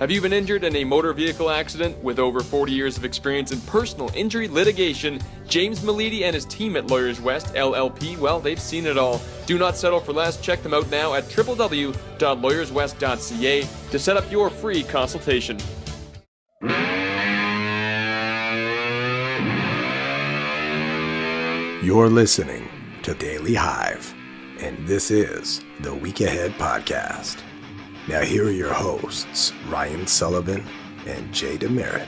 Have you been injured in a motor vehicle accident? With over 40 years of experience in personal injury litigation, James Milady and his team at Lawyers West LLP, well, they've seen it all. Do not settle for less. Check them out now at www.lawyerswest.ca to set up your free consultation. You're listening to Daily Hive, and this is the Week Ahead Podcast. Now here are your hosts, Ryan Sullivan and Jay DeMerit.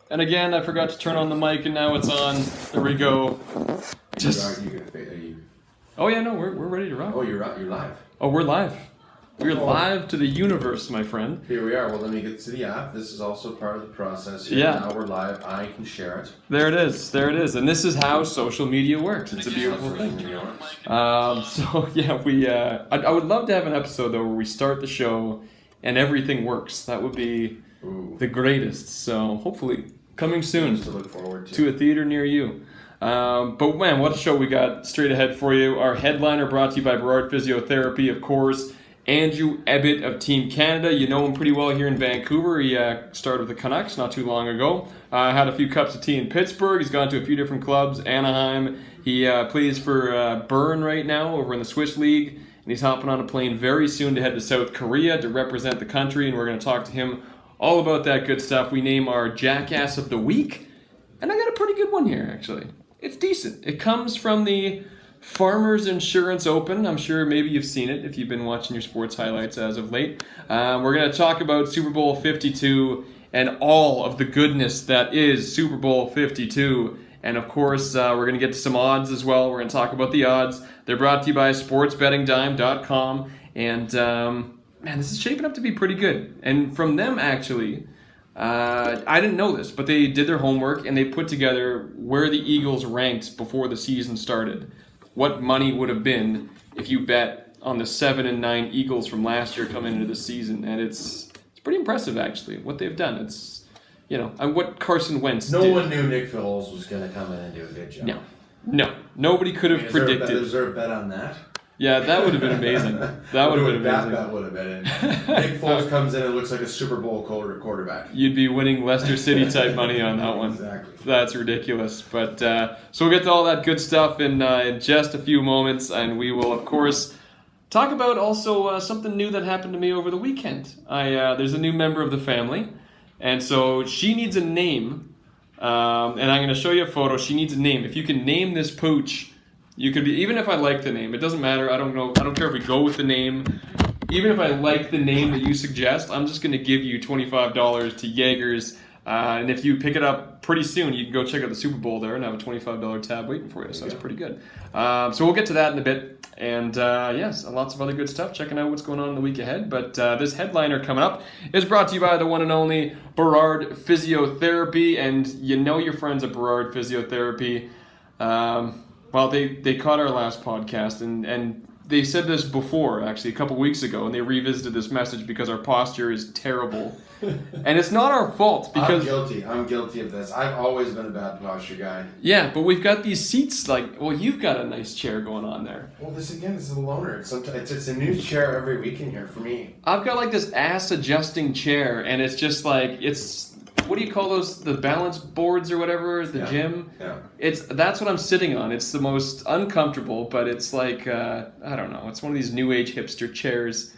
And again, I forgot to turn on the mic, and now it's on. There we go. Oh yeah, no, we're ready to rock. Oh, you're live. Oh, we're live. We're live to the universe, my friend. Here we are. Well, let me get to the app. This is also part of the process here. Yeah. Now we're live. I can share it. There it is. There it is. And this is how social media works. It's a beautiful thing. So yeah, I would love to have an episode though where we start the show and everything works. That would be the greatest. So hopefully coming soon to look forward to a theater near you. But man, what a show we got straight ahead for you. Our headliner brought to you by Burrard Physiotherapy, of course. Andrew Ebbett of Team Canada. You know him pretty well here in Vancouver. He started with the Canucks not too long ago. Had a few cups of tea in Pittsburgh. He's gone to a few different clubs. Anaheim. He plays for Bern right now over in the Swiss League. And he's hopping on a plane very soon to head to South Korea to represent the country. And we're going to talk to him all about that good stuff. We name our Jackass of the Week. And I got a pretty good one here, actually. It's decent. It comes from the Farmers Insurance Open. I'm sure maybe you've seen it if you've been watching your sports highlights as of late. We're going to talk about Super Bowl 52 and all of the goodness that is Super Bowl 52. And of course, we're going to get to some odds as well. We're going to talk about the odds. They're brought to you by sportsbettingdime.com. And man, this is shaping up to be pretty good. And from them, actually, I didn't know this, but they did their homework and they put together where the Eagles ranked before the season started. What money would have been if you bet on the 7-9 Eagles from last year coming into the season, and it's pretty impressive actually what they've done. It's and what Carson Wentz did. No one knew Nick Foles was going to come in and do a good job. No, nobody could have predicted. Is there a bet on that? Yeah, that would have been amazing. That would have been amazing. That would have been. Nick Foles comes in and looks like a Super Bowl quarterback. You'd be winning Leicester City type money on that one. Exactly. That's ridiculous. But so we'll get to all that good stuff in just a few moments, and we will of course talk about also something new that happened to me over the weekend. There's a new member of the family, and so she needs a name, and I'm going to show you a photo. She needs a name. If you can name this pooch. You could be, even if I like the name, it doesn't matter. I don't care if we go with the name. Even if I like the name that you suggest, I'm just going to give you $25 to Jaegers. And if you pick it up pretty soon, you can go check out the Super Bowl there and have a $25 tab waiting for you. So that's pretty good. So we'll get to that in a bit. And yes, lots of other good stuff. Checking out what's going on in the week ahead. But this headliner coming up is brought to you by the one and only Burrard Physiotherapy. And you know your friends at Burrard Physiotherapy. Well, they caught our last podcast, and they said this before, actually, a couple weeks ago, and they revisited this message because our posture is terrible. And it's not our fault, because... I'm guilty of this. I've always been a bad posture guy. Yeah, but we've got these seats, you've got a nice chair going on there. Well, this is a loaner. It's a new chair every week in here for me. I've got, this ass-adjusting chair, and it's just, it's... What do you call those? The balance boards or whatever? The gym? Yeah. That's what I'm sitting on. It's the most uncomfortable, but it's I don't know. It's one of these new age hipster chairs.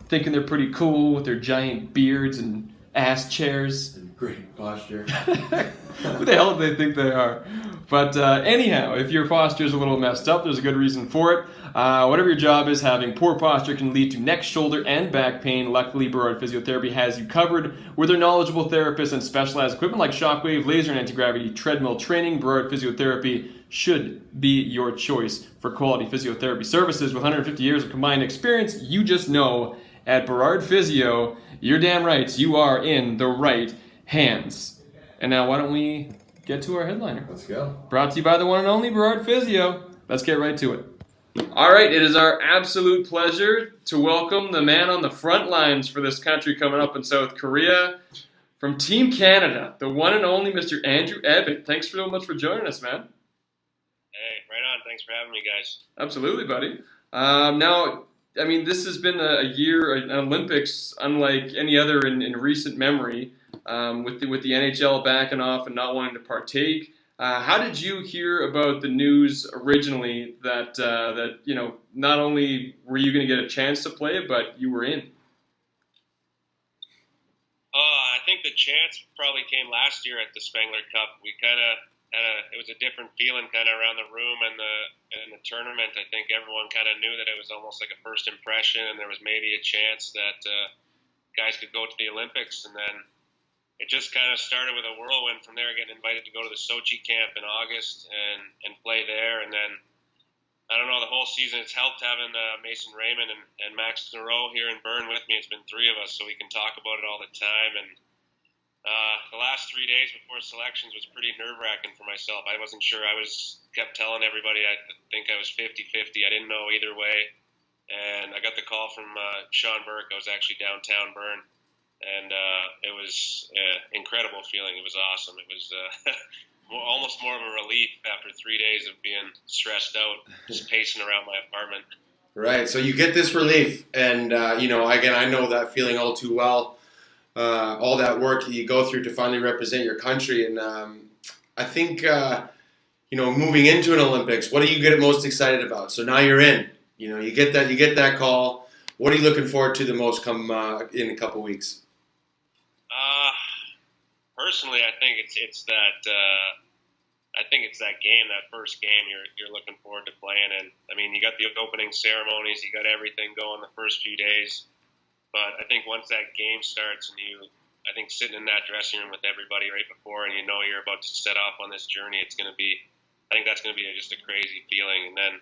Thinking they're pretty cool with their giant beards and ass chairs. And great posture. Who the hell do they think they are? But anyhow, if your posture is a little messed up, there's a good reason for it. Whatever your job is, having poor posture can lead to neck, shoulder, and back pain. Luckily, Burrard Physiotherapy has you covered with their knowledgeable therapists and specialized equipment like shockwave, laser, and anti-gravity treadmill training. Burrard Physiotherapy should be your choice for quality physiotherapy services. With 150 years of combined experience, you just know at Burrard Physio, you're damn right, you are in the right hands. And now, why don't we get to our headliner? Let's go. Brought to you by the one and only Burrard Physio. Let's get right to it. All right, it is our absolute pleasure to welcome the man on the front lines for this country coming up in South Korea, from Team Canada, the one and only Mr. Andrew Ebbett. Thanks so much for joining us, man. Hey, right on. Thanks for having me, guys. Absolutely, buddy. Now, I mean, this has been a year, an Olympics unlike any other in recent memory, with the NHL backing off and not wanting to partake. How did you hear about the news originally that not only were you going to get a chance to play, but you were in? I think the chance probably came last year at the Spengler Cup. We kind of it was a different feeling kind of around the room and the tournament. I think everyone kind of knew that it was almost like a first impression, and there was maybe a chance that guys could go to the Olympics, and then it just kind of started with a whirlwind from there, getting invited to go to the Sochi camp in August and play there. And then, I don't know, the whole season it's helped having Mason Raymond and Max Thoreau here in Bern with me. It's been three of us, so we can talk about it all the time. And the last 3 days before selections was pretty nerve-wracking for myself. I wasn't sure. I kept telling everybody I think I was 50-50. I didn't know either way. And I got the call from Sean Burke. I was actually downtown Bern. And it was an incredible feeling. It was awesome. It was almost more of a relief after 3 days of being stressed out, just pacing around my apartment. Right. So you get this relief, and again, I know that feeling all too well. All that work that you go through to finally represent your country, and I think moving into an Olympics, what do you get most excited about? So now you're in. You get that call. What are you looking forward to the most come in a couple weeks? Personally, I think it's that game, that first game you're looking forward to playing. And I mean, you got the opening ceremonies, you got everything going the first few days. But I think once that game starts, and I think sitting in that dressing room with everybody right before, and you're about to set off on this journey, I think that's going to be just a crazy feeling. And then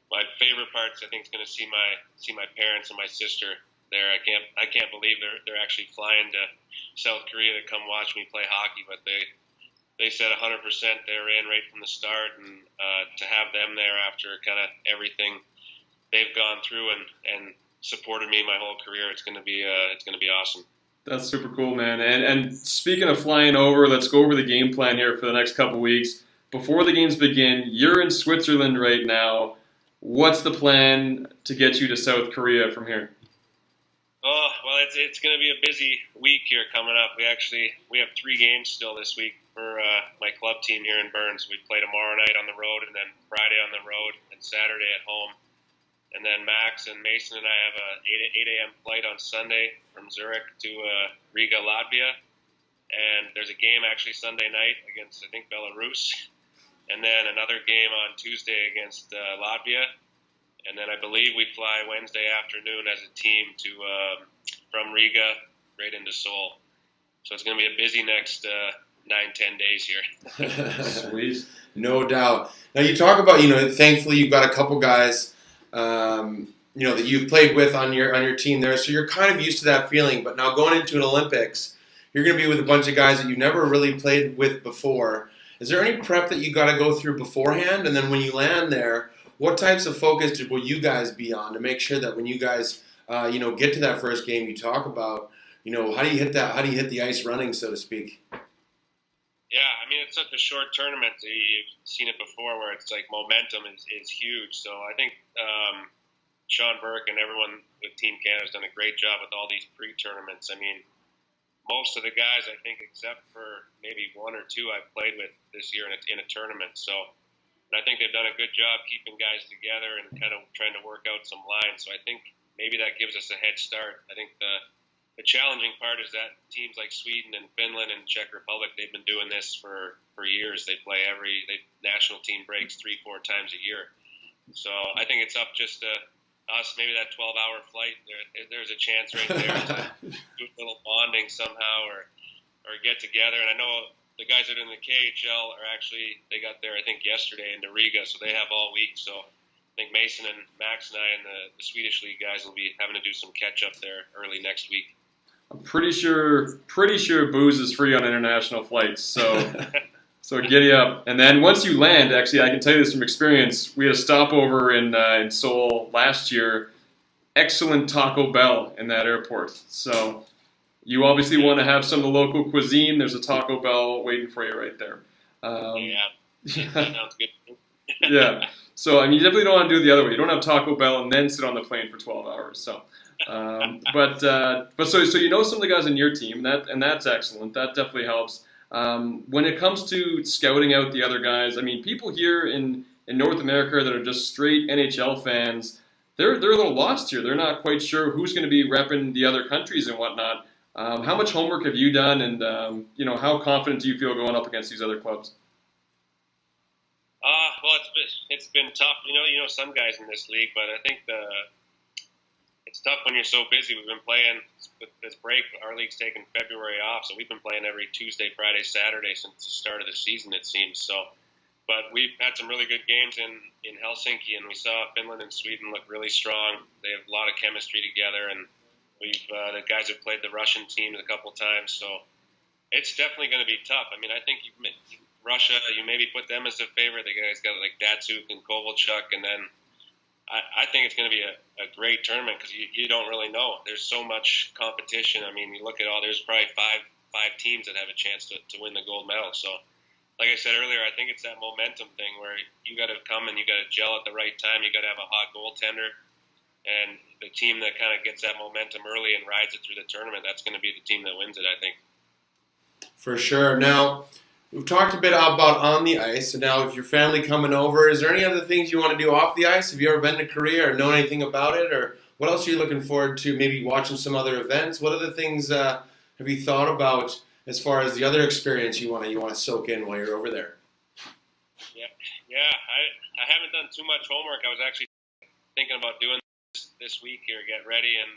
my favorite parts, I think, is going to see my parents and my sister there. I can't believe they're actually flying to South Korea to come watch me play hockey, but they said 100% they were in right from the start, and to have them there after kind of everything they've gone through and supported me my whole career, it's going to be awesome. That's super cool, man. And speaking of flying over, let's go over the game plan here for the next couple weeks. Before the games begin, you're in Switzerland right now. What's the plan to get you to South Korea from here? Oh, well, it's going to be a busy week here coming up. We have 3 games still this week for my club team here in Burns. We play tomorrow night on the road, and then Friday on the road, and Saturday at home. And then Max and Mason and I have a 8 a.m. flight on Sunday from Zurich to Riga, Latvia. And there's a game actually Sunday night against, I think, Belarus. And then another game on Tuesday against Latvia. And then I believe we fly Wednesday afternoon as a team from Riga right into Seoul. So it's going to be a busy next 9-10 days here. Sweet. No doubt. Now you talk about, thankfully you've got a couple guys, that you've played with on your team there, so you're kind of used to that feeling. But now going into an Olympics, you're going to be with a bunch of guys that you never really played with before. Is there any prep that you got to go through beforehand? And then when you land there, what types of focus will you guys be on to make sure that when you guys, get to that first game you talk about, how do you hit that? How do you hit the ice running, so to speak? Yeah, I mean, it's such a short tournament. You've seen it before where it's like momentum is huge. So I think Sean Burke and everyone with Team Canada has done a great job with all these pre-tournaments. I mean, most of the guys, I think, except for maybe 1 or 2 I've played with this year in a tournament. So and I think they've done a good job keeping guys together and kind of trying to work out some lines. So I think maybe that gives us a head start. I think the challenging part is that teams like Sweden and Finland and Czech Republic, they've been doing this for years. They play national team breaks 3-4 times a year. So I think it's up just to us, maybe that 12-hour flight. There's a chance right there to do a little bonding somehow or get together. And I know the guys that are in the KHL they got there, I think, yesterday into Riga, so they have all week. So I think Mason and Max and I and the Swedish League guys will be having to do some catch-up there early next week. I'm pretty sure booze is free on international flights, so so giddy up. And then once you land, actually, I can tell you this from experience. We had a stopover in Seoul last year. Excellent Taco Bell in that airport. So You obviously want to have some of the local cuisine. There's a Taco Bell waiting for you right there. That sounds good. Yeah. So, I mean, you definitely don't want to do it the other way. You don't have Taco Bell and then sit on the plane for 12 hours. So, but so you know some of the guys on your team, and that's excellent. That definitely helps. When it comes to scouting out the other guys, I mean, people here in North America that are just straight NHL fans, they're a little lost here. They're not quite sure who's going to be repping the other countries and whatnot. How much homework have you done, and how confident do you feel going up against these other clubs? Well, it's been tough. You know some guys in this league, but I think it's tough when you're so busy. We've been playing with this break. Our league's taken February off, so we've been playing every Tuesday, Friday, Saturday since the start of the season, it seems. So, but we've had some really good games in Helsinki, and we saw Finland and Sweden look really strong. They have a lot of chemistry together, and the guys have played the Russian team a couple times. So it's definitely going to be tough. I mean, I think Russia, you maybe put them as a favorite. The guys got like Datsuk and Kovalchuk, and then I think it's going to be a great tournament because you don't really know. There's so much competition. I mean, you look at there's probably five teams that have a chance to win the gold medal. So, like I said earlier, I think it's that momentum thing where you got to come and you got to gel at the right time. You got to have a hot goaltender, and the team that kind of gets that momentum early and rides it through the tournament, that's going to be the team that wins it, I think. For sure. Now, we've talked a bit about on the ice, and now if your family coming over, is there any other things you want to do off the ice? Have you ever been to Korea or know anything about it? Or what else are you looking forward to, maybe watching some other events? What other things have you thought about as far as the other experience you want to soak in while you're over there? Yeah. I haven't done too much homework. I was actually thinking about doing this week here, get ready, and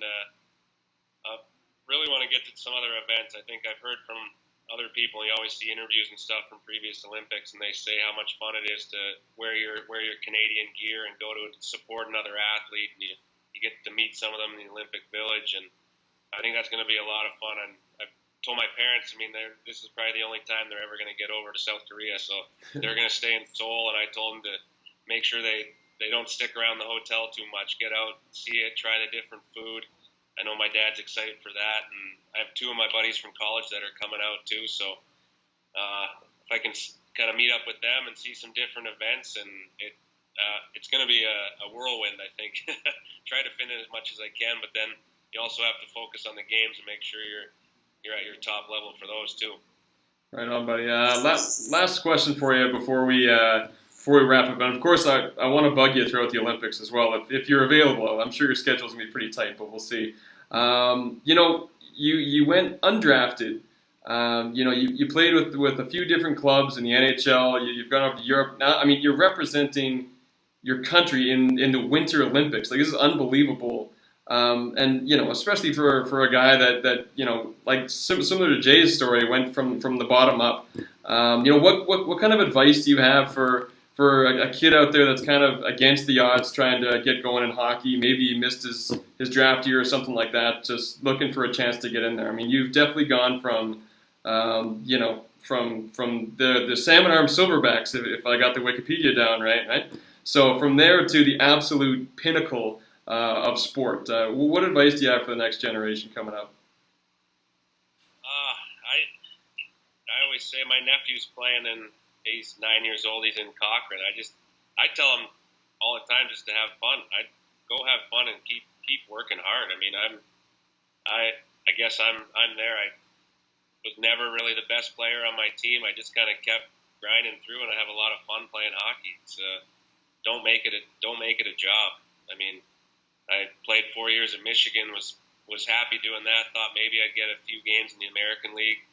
really want to get to some other events. I think I've heard from other people. You always see interviews and stuff from previous Olympics, and they say how much fun it is to wear your Canadian gear and go to support another athlete, and you get to meet some of them in the Olympic Village, and I think that's going to be a lot of fun. And I've told my parents, I mean, this is probably the only time they're ever going to get over to South Korea, so they're going to stay in Seoul, and I told them to make sure they don't stick around the hotel too much. Get out, see it, try the different food. I know my dad's excited for that, and I have two of my buddies from college that are coming out too. So if I can kind of meet up with them and see some different events, and it's going to be a whirlwind, I think. Try to fit in as much as I can, but then you also have to focus on the games and make sure you're at your top level for those too. Right on, buddy. Last question for you before we wrap up. And of course, I want to bug you throughout the Olympics as well. If you're available, I'm sure your schedule's going to be pretty tight, but we'll see. You went undrafted. You played with a few different clubs in the NHL. You've gone over to Europe. Now, I mean, you're representing your country in the Winter Olympics. Like, this is unbelievable. And especially for a guy that like similar to Jay's story, went from the bottom up. What kind of advice do you have for a kid out there that's kind of against the odds, trying to get going in hockey? Maybe he missed his draft year or something like that, just looking for a chance to get in there. I mean, you've definitely gone from the salmon arm silverbacks, if I got the Wikipedia down right. So from there to the absolute pinnacle of sport. What advice do you have for the next generation coming up? I always say my nephew's playing and he's 9 years old. He's in Cochrane. I tell him all the time just to have fun. I go have fun and keep working hard. I mean, I guess I'm there. I was never really the best player on my team. I just kind of kept grinding through, and I have a lot of fun playing hockey. It's don't make it a job. I mean, I played 4 years at Michigan. Was happy doing that. Thought maybe I'd get a few games in the American League.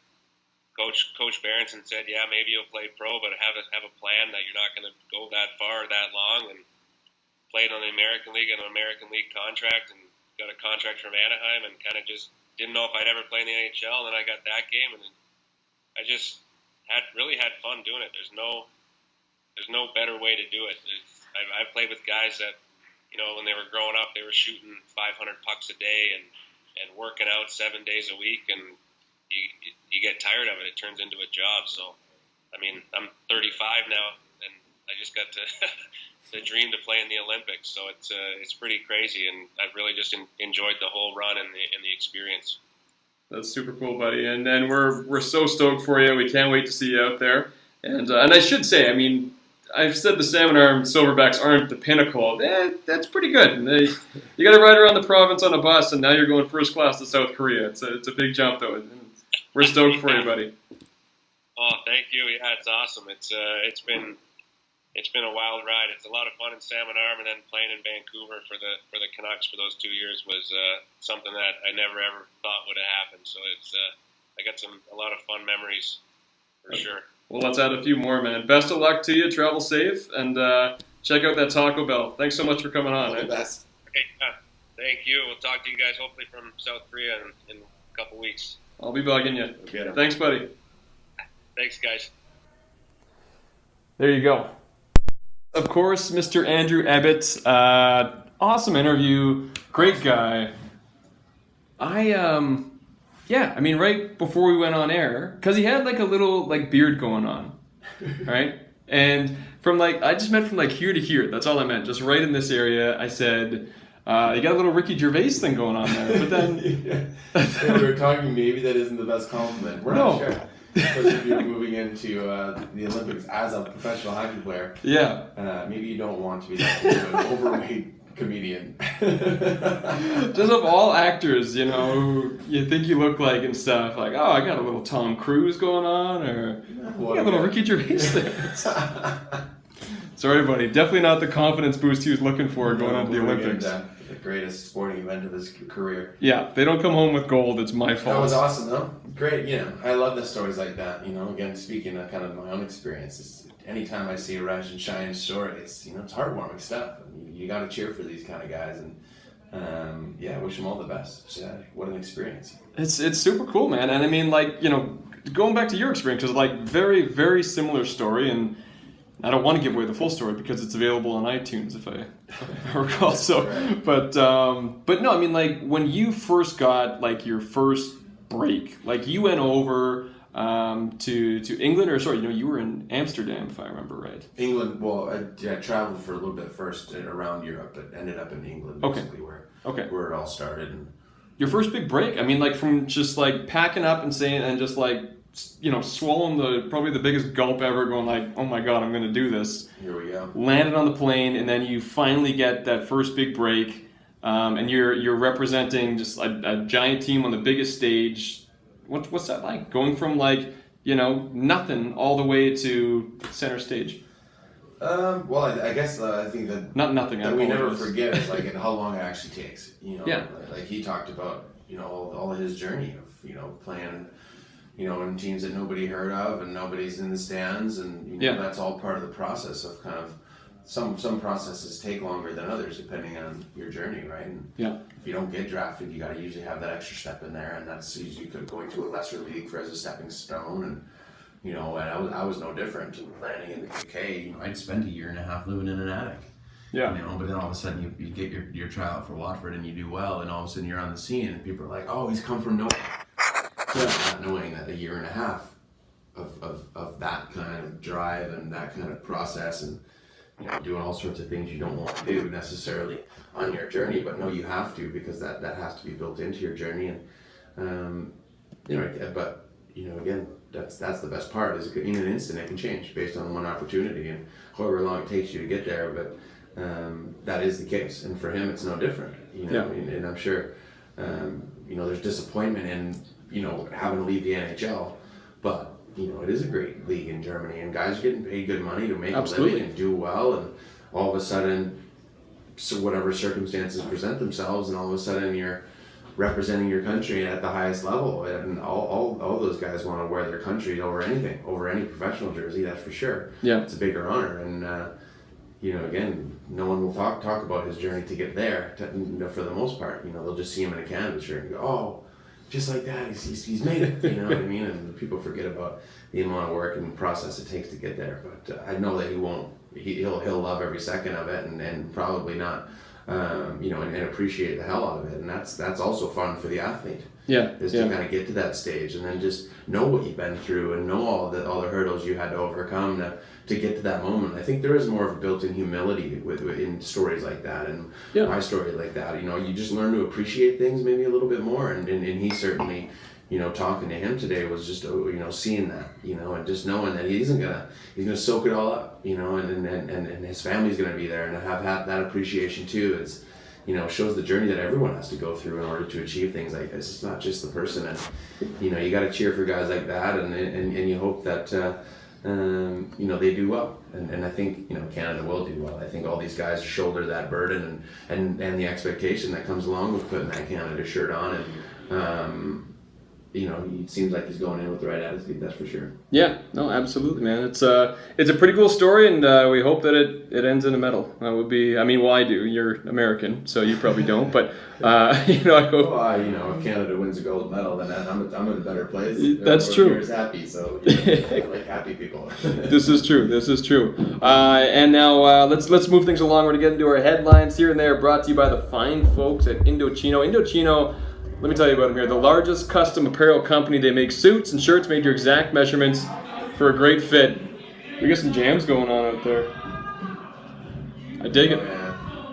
Coach Berenson said, "Yeah, maybe you'll play pro, but have a plan that you're not going to go that far or that long." And played on the American League and an American League contract, and got a contract from Anaheim, and kind of just didn't know if I'd ever play in the NHL. And then I got that game, and I just really had fun doing it. There's no better way to do it. I've played with guys that, when they were growing up, they were shooting 500 pucks a day and working out 7 days a week, and you get tired of it. It turns into a job. So, I mean, I'm 35 now, and I just got to the dream to play in the Olympics. So it's pretty crazy, and I've really just enjoyed the whole run and the experience. That's super cool, buddy. And we're so stoked for you. We can't wait to see you out there. And I should say, I mean, I've said the salmon arm silverbacks aren't the pinnacle. That's pretty good. You got to ride around the province on a bus, and now you're going first class to South Korea. It's a big jump, though. We're stoked for you, buddy. Oh, thank you. Yeah, it's awesome. It's been a wild ride. It's a lot of fun in Salmon Arm, and then playing in Vancouver for the Canucks for those 2 years was something that I never ever thought would have happened. So I got a lot of fun memories for sure. Well, let's add a few more, man. Best of luck to you. Travel safe, and check out that Taco Bell. Thanks so much for coming on. All the best. Okay, thank you. We'll talk to you guys hopefully from South Korea in a couple weeks. I'll be bugging you. Okay. Thanks, buddy. Thanks, guys. There you go. Of course, Mr. Andrew Ebbett. Awesome interview. Great guy. I mean, right before we went on air, because he had like a little like beard going on, right? And from like, I just meant from like here to here. That's all I meant. Just right in this area. I said, you got a little Ricky Gervais thing going on there. But then... We were talking, maybe that isn't the best compliment. We're not sure. Especially if you're moving into the Olympics as a professional hockey player. Yeah. Maybe you don't want to be an overweight comedian. Just of all actors, you know, who you think you look like and stuff, like, oh, I got a little Tom Cruise going on, or I got a little Ricky Gervais there. Sorry, buddy. Definitely not the confidence boost he was looking for going into the Olympics. The greatest sporting event of his career. Yeah, they don't come home with gold. It's my fault. That was awesome, though. Great, I love the stories like that. Again, speaking of kind of my own experiences, anytime I see a Rise and Shine story, it's it's heartwarming stuff. I mean, you got to cheer for these kind of guys, and wish them all the best. Yeah, what an experience. It's super cool, man. And I mean, like, going back to your experience, because like very, very similar story, and I don't want to give away the full story because it's available on iTunes if I recall. So, right. but no, I mean, like when you first got like your first break, like you went over to England, or sorry, you were in Amsterdam if I remember right. England. Well, I traveled for a little bit first around Europe, but ended up in England, basically where it all started. And your first big break. I mean, like from just like packing up and saying and just like, swallowing probably the biggest gulp ever, going like, oh my God, I'm going to do this. Here we go. Landed on the plane, and then you finally get that first big break, and you're representing just a giant team on the biggest stage. What's that like? Going from like, nothing all the way to center stage. Well, I guess I think that not nothing. That we never forget is like how long it actually takes. Yeah. Like he talked about, all of his journey of playing. In teams that nobody heard of and nobody's in the stands, and that's all part of the process of kind of some processes take longer than others depending on your journey, right? And if you don't get drafted, you got to usually have that extra step in there, and that's usually going to a lesser league as a stepping stone. And and I was no different. Landing in the UK, I'd spent a year and a half living in an attic. Yeah. But then all of a sudden you get your tryout for Watford and you do well, and all of a sudden you're on the scene and people are like, oh, he's come from nowhere. Not knowing that a year and a half of that kind of drive and that kind of process and doing all sorts of things you don't want to do necessarily on your journey, but no, you have to, because that has to be built into your journey. And but again, that's the best part, is in an instant it can change based on one opportunity and however long it takes you to get there. But that is the case, and for him it's no different. And I'm sure there's disappointment in having to leave the NHL, but it is a great league in Germany, and guys are getting paid good money to make a living and do well, and all of a sudden, so whatever circumstances present themselves, and all of a sudden you're representing your country at the highest level, and all those guys want to wear their country over anything, over any professional jersey, that's for sure. Yeah, it's a bigger honor, and again, no one will talk about his journey to get there. For the most part, they'll just see him in a Canada shirt and go, oh. Just like that, he's made it, you know what I mean? And people forget about the amount of work and process it takes to get there. But I know that he won't. He'll love every second of it, and probably not, and appreciate the hell out of it. And that's also fun for the athlete. Yeah. Is to kind of get to that stage and then just know what you've been through and know all the hurdles you had to overcome to get to that moment. I think there is more of a built-in humility in stories like that, and my story like that. You just learn to appreciate things maybe a little bit more, and he certainly talking to him today was just, seeing that, and just knowing that he's gonna soak it all up, and his family's gonna be there and have that appreciation too. It's, shows the journey that everyone has to go through in order to achieve things like this. It's not just the person, and you got to cheer for guys like that, and you hope that they do well, and I think Canada will do well. I think all these guys shoulder that burden and the expectation that comes along with putting that Canada shirt on, and it seems like he's going in with the right attitude, that's for sure. Yeah, no, absolutely, man. It's a pretty cool story, and we hope that it ends in a medal. That would be, well, I do. You're American, so you probably don't, but I hope. If Canada wins a gold medal, then I'm in a better place. That's true. Everyone's happy, so I like happy people. This is true. And now let's move things along. We're gonna get into our headlines here and there, brought to you by the fine folks at Indochino. Indochino. Let me tell you about them here. The largest custom apparel company. They make suits and shirts made to your exact measurements for a great fit. We got some jams going on out there. I dig it.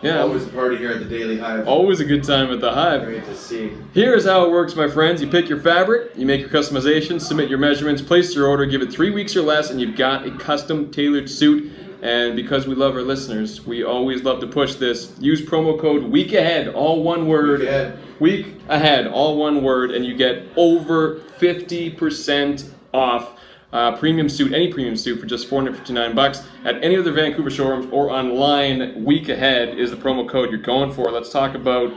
Yeah. Always a party here at the Daily Hive. Always a good time at the Hive. Great to see. Here's how it works, my friends. You pick your fabric, you make your customization, submit your measurements, place your order, give it 3 weeks or less, and you've got a custom tailored suit. And because we love our listeners, we always love to push this. Use promo code WEEKAHEAD, all one word. Week ahead, all one word, and you get over 50% off any premium suit for just $459 at any of the Vancouver showrooms or online. Week ahead is the promo code you're going for. Let's talk about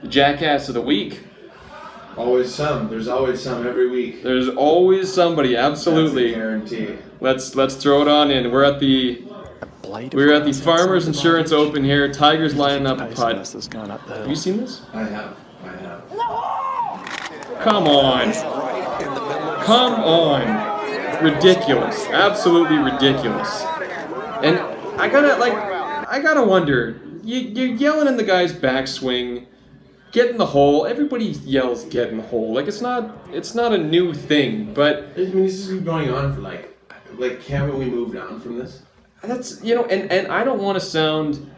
the Jackass of the Week. Always some. There's always some every week. There's always somebody, absolutely. That's a guarantee. Let's throw it on in. We're at the Farmers Insurance Open here. Tigers lining up a putt. Have you seen this? I have. Come on. Ridiculous. Absolutely ridiculous. And I gotta wonder, you're yelling in the guy's backswing, get in the hole. Everybody yells get in the hole. It's not a new thing, but this has been going on for haven't we moved on from this? That's, and I don't want to sound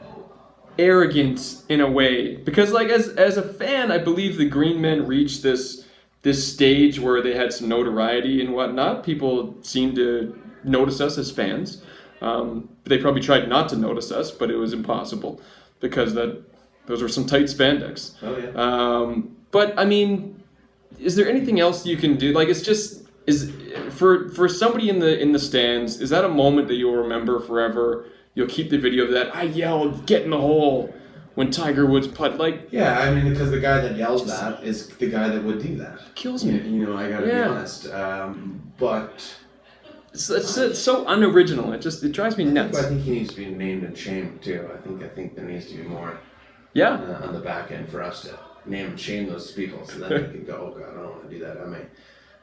arrogant in a way, because as a fan, I believe the Green Men reached this stage where they had some notoriety and whatnot. People seemed to notice us as fans. They probably tried not to notice us, but it was impossible because those were some tight spandex. Oh yeah. But is there anything else you can do? For somebody in the stands, is that a moment that you'll remember forever? You'll keep the video of that. I yelled, "Get in the hole," when Tiger Woods putt. Yeah, because the guy that yells that is the guy that would do that. Kills me. I gotta be honest. But it's so unoriginal. It drives me nuts. I think he needs to be named and shamed too. I think there needs to be more. Yeah. On the back end for us to name and shame those people, so then we can go, oh God, I don't want to do that.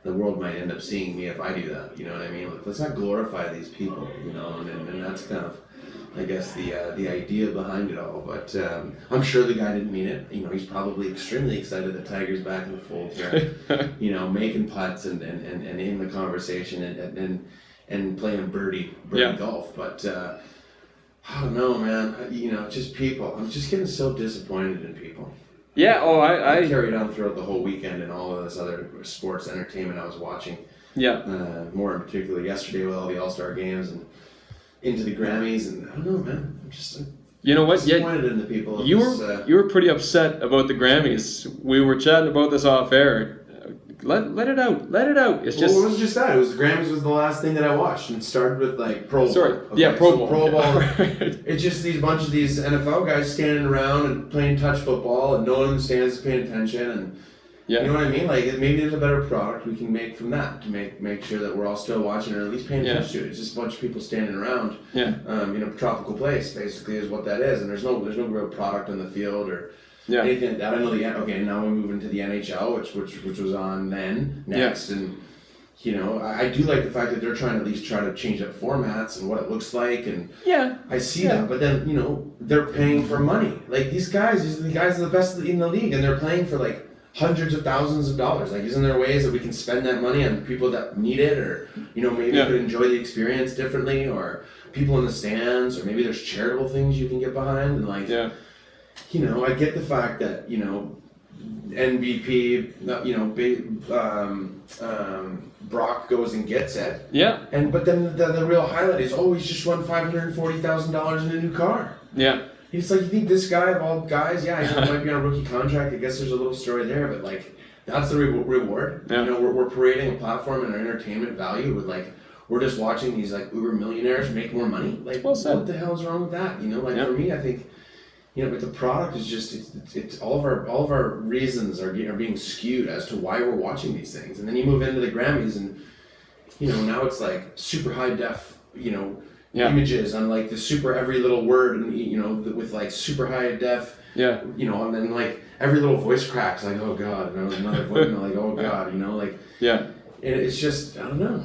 The world might end up seeing me if I do that. You know what I mean? Let's not glorify these people. And that's kind of, I guess, the idea behind it all. But I'm sure the guy didn't mean it. He's probably extremely excited that Tiger's back in the fold here. Making putts and in the conversation and playing birdie golf. But I don't know, man. Just people. I'm just getting so disappointed in people. Yeah. Oh, I carried on throughout the whole weekend and all of this other sports entertainment I was watching. Yeah. More in particular yesterday with all the All-Star games and into the Grammys, and I don't know, man. I'm just disappointed in the people. You were pretty upset about the Grammys. We were chatting about this off air. Let it out. It's just. Well, it was just that. The Grammys was the last thing that I watched, and it started with Pro Bowl. Sorry. Okay, yeah, Pro Bowl. Pro Bowl. It's just these bunch of these NFL guys standing around and playing touch football, and no one in the stands is paying attention, and you know what I mean. Maybe there's a better product we can make from that to make sure that we're all still watching or at least paying attention to it. It's just a bunch of people standing around. Yeah. Tropical place basically is what that is, and there's no real product on the field or. Yeah. Anything like that. I know now we move into the NHL, which was on next, and I do like the fact that they're trying to at least try to change up formats and what it looks like, and I see that. But then they're paying for money. These guys are the best in the league, and they're playing for hundreds of thousands of dollars. Isn't there ways that we can spend that money on people that need it, or maybe could enjoy the experience differently, or people in the stands, or maybe there's charitable things you can get behind, and I get the fact that, MVP, Brock goes and gets it. Yeah. But then the real highlight is, he's just won $540,000 in a new car. Yeah. It's like, you think this guy of all guys, he might be on a rookie contract. I guess there's a little story there, but like, that's the reward. Yeah. We're parading a platform and our entertainment value with like, we're just watching these like uber millionaires make more money. Like, well said. What the hell is wrong with that? For me, I think, but the product is just it's all of our reasons are being skewed as to why we're watching these things. And then you move into the Grammys and now it's like super high def images on like the super every little word and with like super high def and then like every little voice cracks like, oh god, another voice, like, oh god, and it's just, I don't know,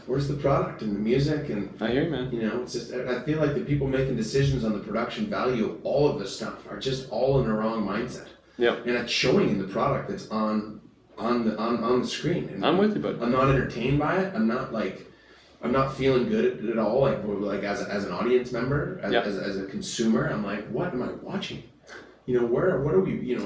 where's the product and the music? And I hear you, man. It's just, I feel like the people making decisions on the production value of all of this stuff are just all in the wrong mindset. Yeah. And it's showing in the product that's on the screen. And I'm with you, bud. I'm not entertained by it. I'm not feeling good at all. Like as an audience member, as a consumer, I'm like, what am I watching? What are we?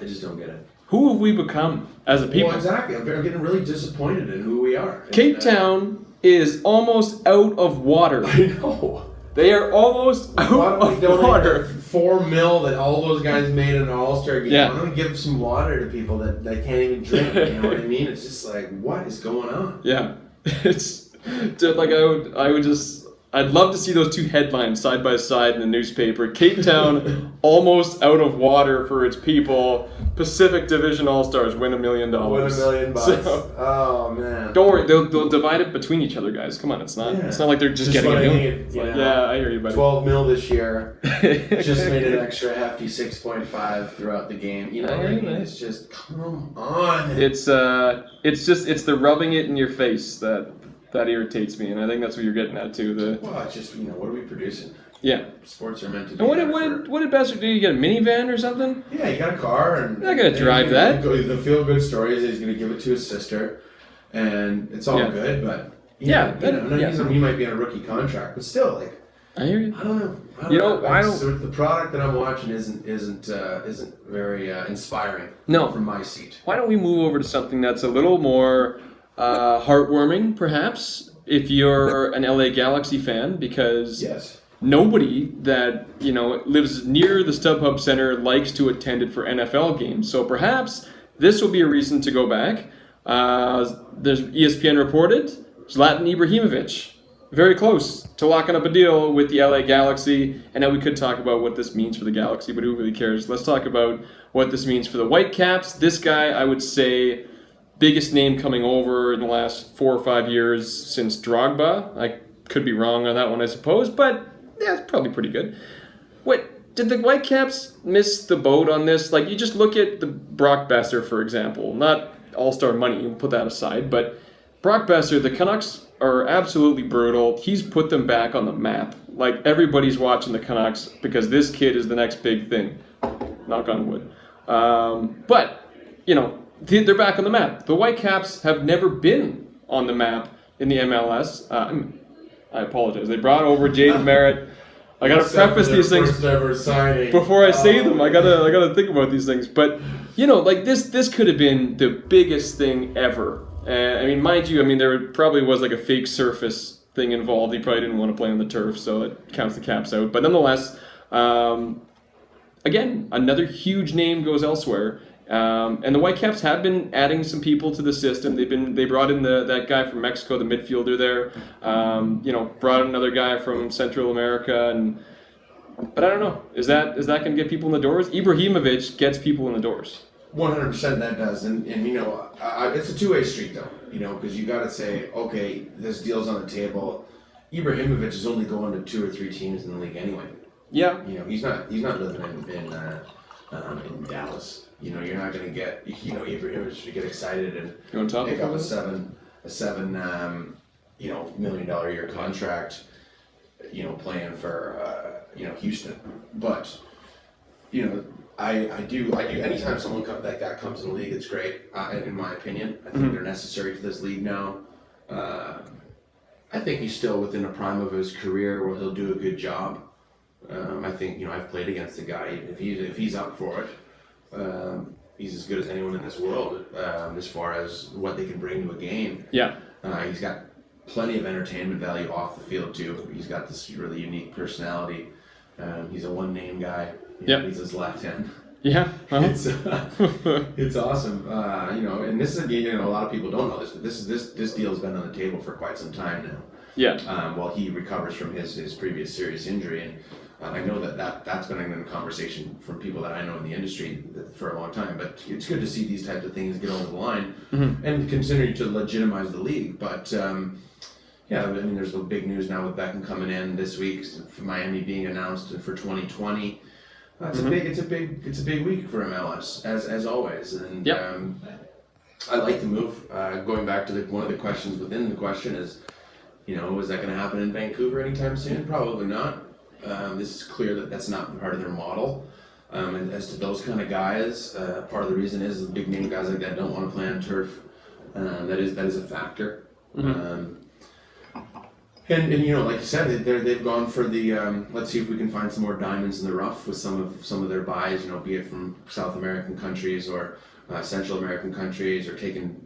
I just don't get it. Who have we become as a people? Well, exactly. I'm getting really disappointed in who we are. Cape Town is almost out of water. I know. They are almost out of water. $4 million that all those guys made in an All-Star game. Yeah. I'm going to give some water to people that can't even drink. You know what I mean? It's just like, what is going on? Yeah. It's just like I'd love to see those two headlines side by side in the newspaper. Cape Town almost out of water for its people. Pacific Division All-Stars win $1 million. Win $1 million. So, oh man. Don't worry, they'll divide it between each other, guys. Come on, it's not like they're just getting $1 million. I hear you, buddy. $12 million this year. Just made an extra hefty 6.5 throughout the game. I mean? It's just, come on. It's the rubbing it in your face that irritates me, and I think that's what you're getting at too. Well, it's just, what are we producing? Yeah. Sports are meant to be. And what did Bastard do? You get a minivan or something? Yeah, you got a car, and you're not gonna drive that. The feel good story is he's gonna give it to his sister, and it's all good. But he might be on a rookie contract, but still, like, I hear you. I don't know. So the product that I'm watching isn't very inspiring. No. From my seat. Why don't we move over to something that's a little more heartwarming, perhaps, if you're an LA Galaxy fan, because nobody that lives near the StubHub Center likes to attend it for NFL games. So perhaps this will be a reason to go back. There's ESPN reported Zlatan Ibrahimovic very close to locking up a deal with the LA Galaxy. And now we could talk about what this means for the Galaxy, but who really cares? Let's talk about what this means for the Whitecaps. This guy, I would say, biggest name coming over in the last 4 or 5 years since Drogba. I could be wrong on that one, I suppose, but yeah, it's probably pretty good. What, did the Whitecaps miss the boat on this? Like, you just look at the Brock Besser, for example. Not all-star money, you put that aside, but Brock Besser, the Canucks are absolutely brutal. He's put them back on the map. Like, everybody's watching the Canucks because this kid is the next big thing. Knock on wood. But, they're back on the map. The Whitecaps have never been on the map in the MLS. I apologize. They brought over DeMerit. I gotta preface these things before I say them. I gotta think about these things. But this could have been the biggest thing ever. Mind you, there probably was like a fake surface thing involved. He probably didn't want to play on the turf, so it counts the Caps out. But nonetheless, again, another huge name goes elsewhere. And the Whitecaps have been adding some people to the system. They brought in that guy from Mexico, the midfielder there. Brought in another guy from Central America, but I don't know. Is that going to get people in the doors? Ibrahimovic gets people in the doors. 100% that does, and it's a two-way street though. Because you got to say, okay, this deal's on the table. Ibrahimovic is only going to 2 or 3 teams in the league anyway. Yeah. He's not living in Dallas. You're not going to get, Ibrahimovic to get excited and pick up a $7 million a year contract, playing for, Houston. But, I do, anytime someone like that comes in the league, it's great, in my opinion. I think they're necessary to this league now. I think he's still within the prime of his career where he'll do a good job. I think, I've played against the guy. If he's up for it, he's as good as anyone in this world as far as what they can bring to a game. Yeah. He's got plenty of entertainment value off the field too. He's got this really unique personality. He's a one-name guy. He's his left hand. Yeah. Uh-huh. It's awesome. And this is a lot of people don't know this, but this deal's been on the table for quite some time now. Yeah. While he recovers from his previous serious injury, and I know that's been in conversation from people that I know in the industry for a long time. But it's good to see these types of things get over the line and continue to legitimize the league. But there's the big news now with Beckham coming in this week, for Miami being announced for 2020. It's a big week for MLS as always, and I like the move. Going back to one of the questions within the question is, is that going to happen in Vancouver anytime soon? Probably not. This is clear that that's not part of their model. And as to those kind of guys, part of the reason is the big name guys like that don't want to play on turf. That is a factor. And like you said, they've gone for the let's see if we can find some more diamonds in the rough with some of their buys, be it from South American countries or Central American countries, or taking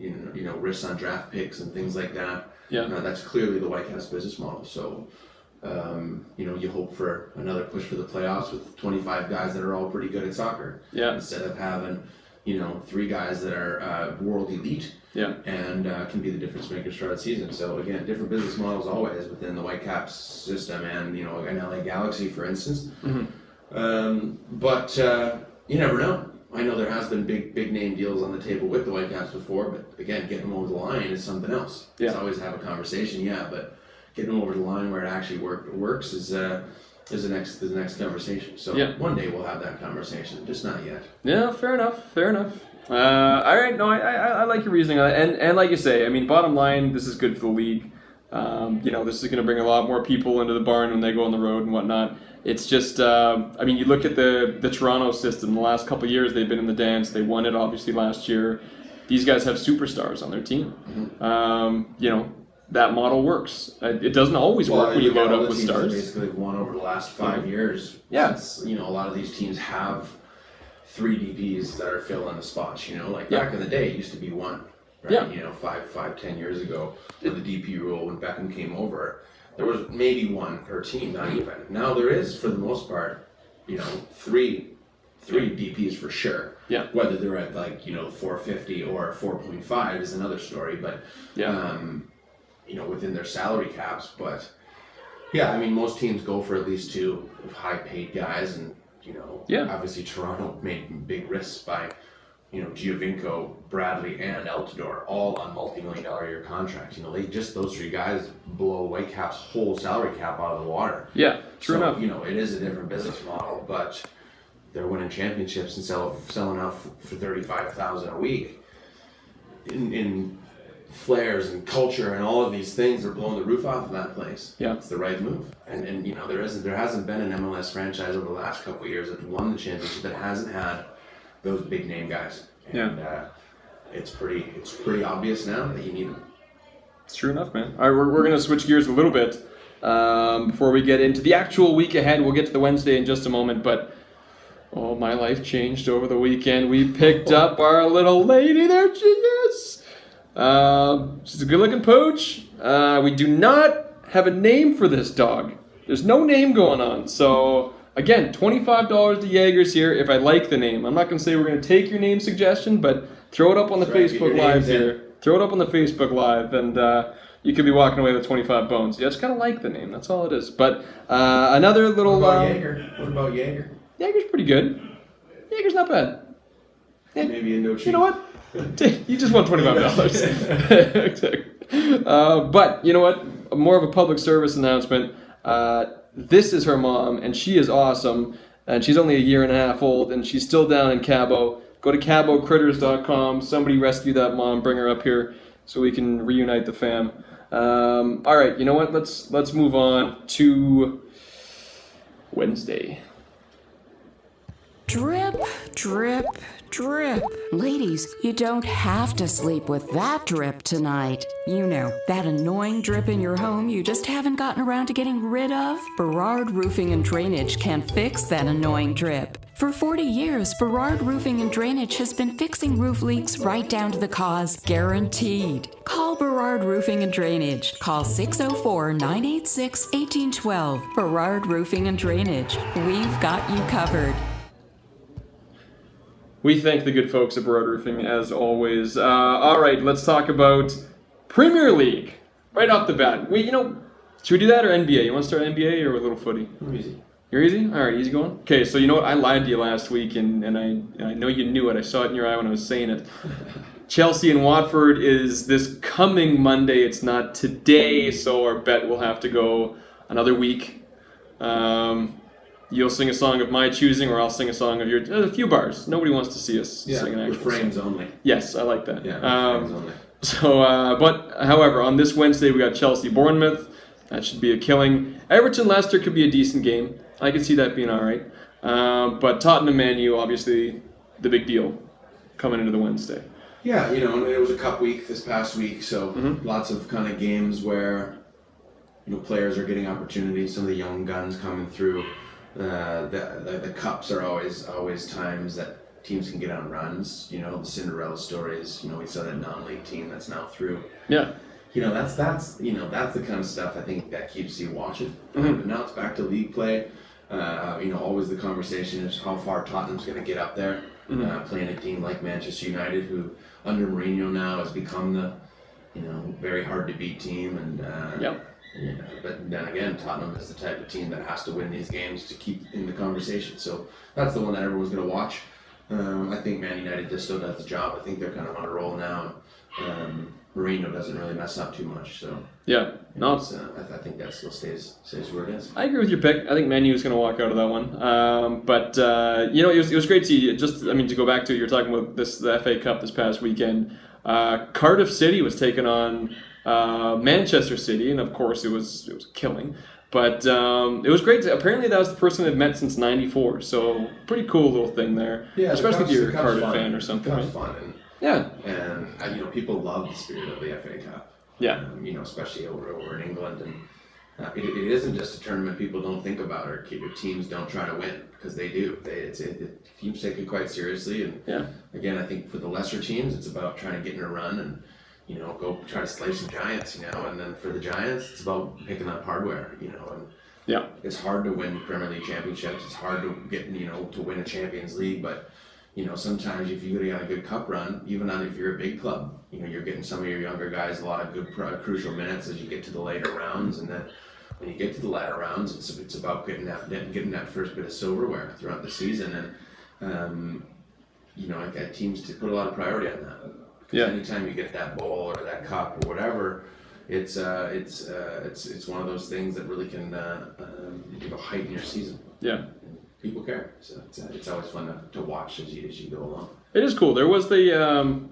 risks on draft picks and things like that. Yeah, that's clearly the Whitecaps business model. So you hope for another push for the playoffs with 25 guys that are all pretty good at soccer. Yeah, instead of having 3 guys that are world elite. Yeah, and can be the difference makers throughout the season. So again, different business models always within the Whitecaps system, and an LA Galaxy, for instance. But you never know. I know there has been big name deals on the table with the Whitecaps before, but again, getting them over the line is something else. Yeah, it's always have a conversation, but getting them over the line where it actually works is the next conversation. So one day we'll have that conversation, just not yet. Yeah, fair enough. All right, no, I like your reasoning on that. And like you say, I mean, bottom line, this is good for the league. This is going to bring a lot more people into the barn when they go on the road and whatnot. It's just, you look at the Toronto system. The last couple of years, they've been in the dance. They won it, obviously, last year. These guys have superstars on their team. That model works. It doesn't always work when you load up with stars. Basically won over the last 5 years. Yeah. Since, a lot of these teams have 3 DPs that are filling the spots, back in the day it used to be 1, right? Yeah. 10 years ago, with the DP rule, when Beckham came over, there was maybe 1 per team, not even. Now there is, for the most part, 3 DPs for sure. Yeah. Whether they're at 450 or 4.5 is another story, but within their salary caps. But most teams go for at least 2 high paid guys, and obviously Toronto made big risks by, Giovinco, Bradley, and Altidore, all on multi-million-dollar year contracts. Those 3 guys blow Whitecaps' whole salary cap out of the water. Yeah, true enough. It is a different business model, but they're winning championships and selling out for $35,000 a week. In flares and culture and all of these things are blowing the roof off of that place. Yeah, it's the right move. And there hasn't been an MLS franchise over the last couple of years that won the championship that hasn't had those big name guys. And it's pretty obvious now that you need them. It's true enough, man. All right, we're going to switch gears a little bit before we get into the actual week ahead. We'll get to the Wednesday in just a moment, but my life changed over the weekend. We picked up our little lady. There she is. She's a good-looking pooch. We do not have a name for this dog. There's no name going on. So, again, $25 to Jaegers here if I like the name. I'm not going to say we're going to take your name suggestion, but throw it up on the Facebook Live here. Throw it up on the Facebook Live, and you could be walking away with 25 bones. You just got to like the name. That's all it is. But another little... What about Jaeger? What about Jaeger? Jaeger's pretty good. Jaeger's not bad. Maybe a no cheat. You know what? You just won $25. Exactly. But you know what? More of a public service announcement. This is her mom, and she is awesome. And she's only 1.5 years old, and she's still down in Cabo. Go to cabocritters.com. Somebody rescue that mom. Bring her up here so we can reunite the fam. All right. You know what? Let's move on to Wednesday. Drip, drip, drip. Ladies, you don't have to sleep with that drip tonight. You know, that annoying drip in your home you just haven't gotten around to getting rid of? Berard Roofing and Drainage can fix that annoying drip. For 40 years, Berard Roofing and Drainage has been fixing roof leaks right down to the cause, guaranteed. Call Berard Roofing and Drainage. Call 604-986-1812. Berard Roofing and Drainage. We've got you covered. We thank the good folks at Berard Roofing, as always. All right, let's talk about Premier League. Right off the bat. Should we do that or NBA? You want to start NBA or a little footy? Easy. You're easy? All right, easy going? Okay, so you know what? I lied to you last week, and I know you knew it. I saw it in your eye when I was saying it. Chelsea and Watford is this coming Monday. It's not today, so our bet will have to go another week. You'll sing a song of my choosing, or I'll sing a song of yours. There's a few bars. Nobody wants to see us sing an actual refrains song. only. Yes, I like that. Yeah, refrains only. But however, on this Wednesday we got Chelsea-Bournemouth. That should be a killing. Everton-Leicester could be a decent game. I can see that being all right. But Tottenham-Man U, obviously, the big deal coming into the Wednesday. Yeah, it was a cup week this past week, so lots of kind of games where players are getting opportunities. Some of the young guns coming through. The cups are always times that teams can get on runs. The Cinderella stories. We saw that non-league team that's now through. Yeah. That's the kind of stuff I think that keeps you watching. But now it's back to league play. Always the conversation is how far Tottenham's going to get up there. Playing a team like Manchester United, who under Mourinho now has become the very hard to beat team. And but then again, Tottenham is the type of team that has to win these games to keep in the conversation. So that's the one that everyone's going to watch. I think Man United just still does the job. I think they're kind of on a roll now. Mourinho doesn't really mess up too much, so yeah, I think that still stays where it is. I agree with your pick. I think Man U is going to walk out of that one. But it was great to see. To go back to you're talking about the FA Cup this past weekend. Cardiff City was taking on Manchester City, and of course it was a killing. But it was great. Apparently that was the first time they've met since '94. So pretty cool little thing there. Yeah, especially if you're a Cardiff fan or something. It's fun. Yeah. And people love the spirit of the FA Cup. Yeah. Especially over in England, and it isn't just a tournament people don't think about, or teams don't try to win, because they do. Teams take it quite seriously, and again, I think for the lesser teams, it's about trying to get in a run and go try to slay some giants, and then for the giants, it's about picking up hardware, and it's hard to win Premier League championships. It's hard to get to win a Champions League, but sometimes if you got a good cup run, even if you're a big club, you're getting some of your younger guys a lot of good crucial minutes as you get to the later rounds, and then when you get to the latter rounds, it's about getting that first bit of silverware throughout the season, and teams to put a lot of priority on that. Because anytime you get that bowl or that cup or whatever, it's one of those things that really can heighten your season. Yeah. People care, so it's always fun to watch as you go along. It is cool. There was the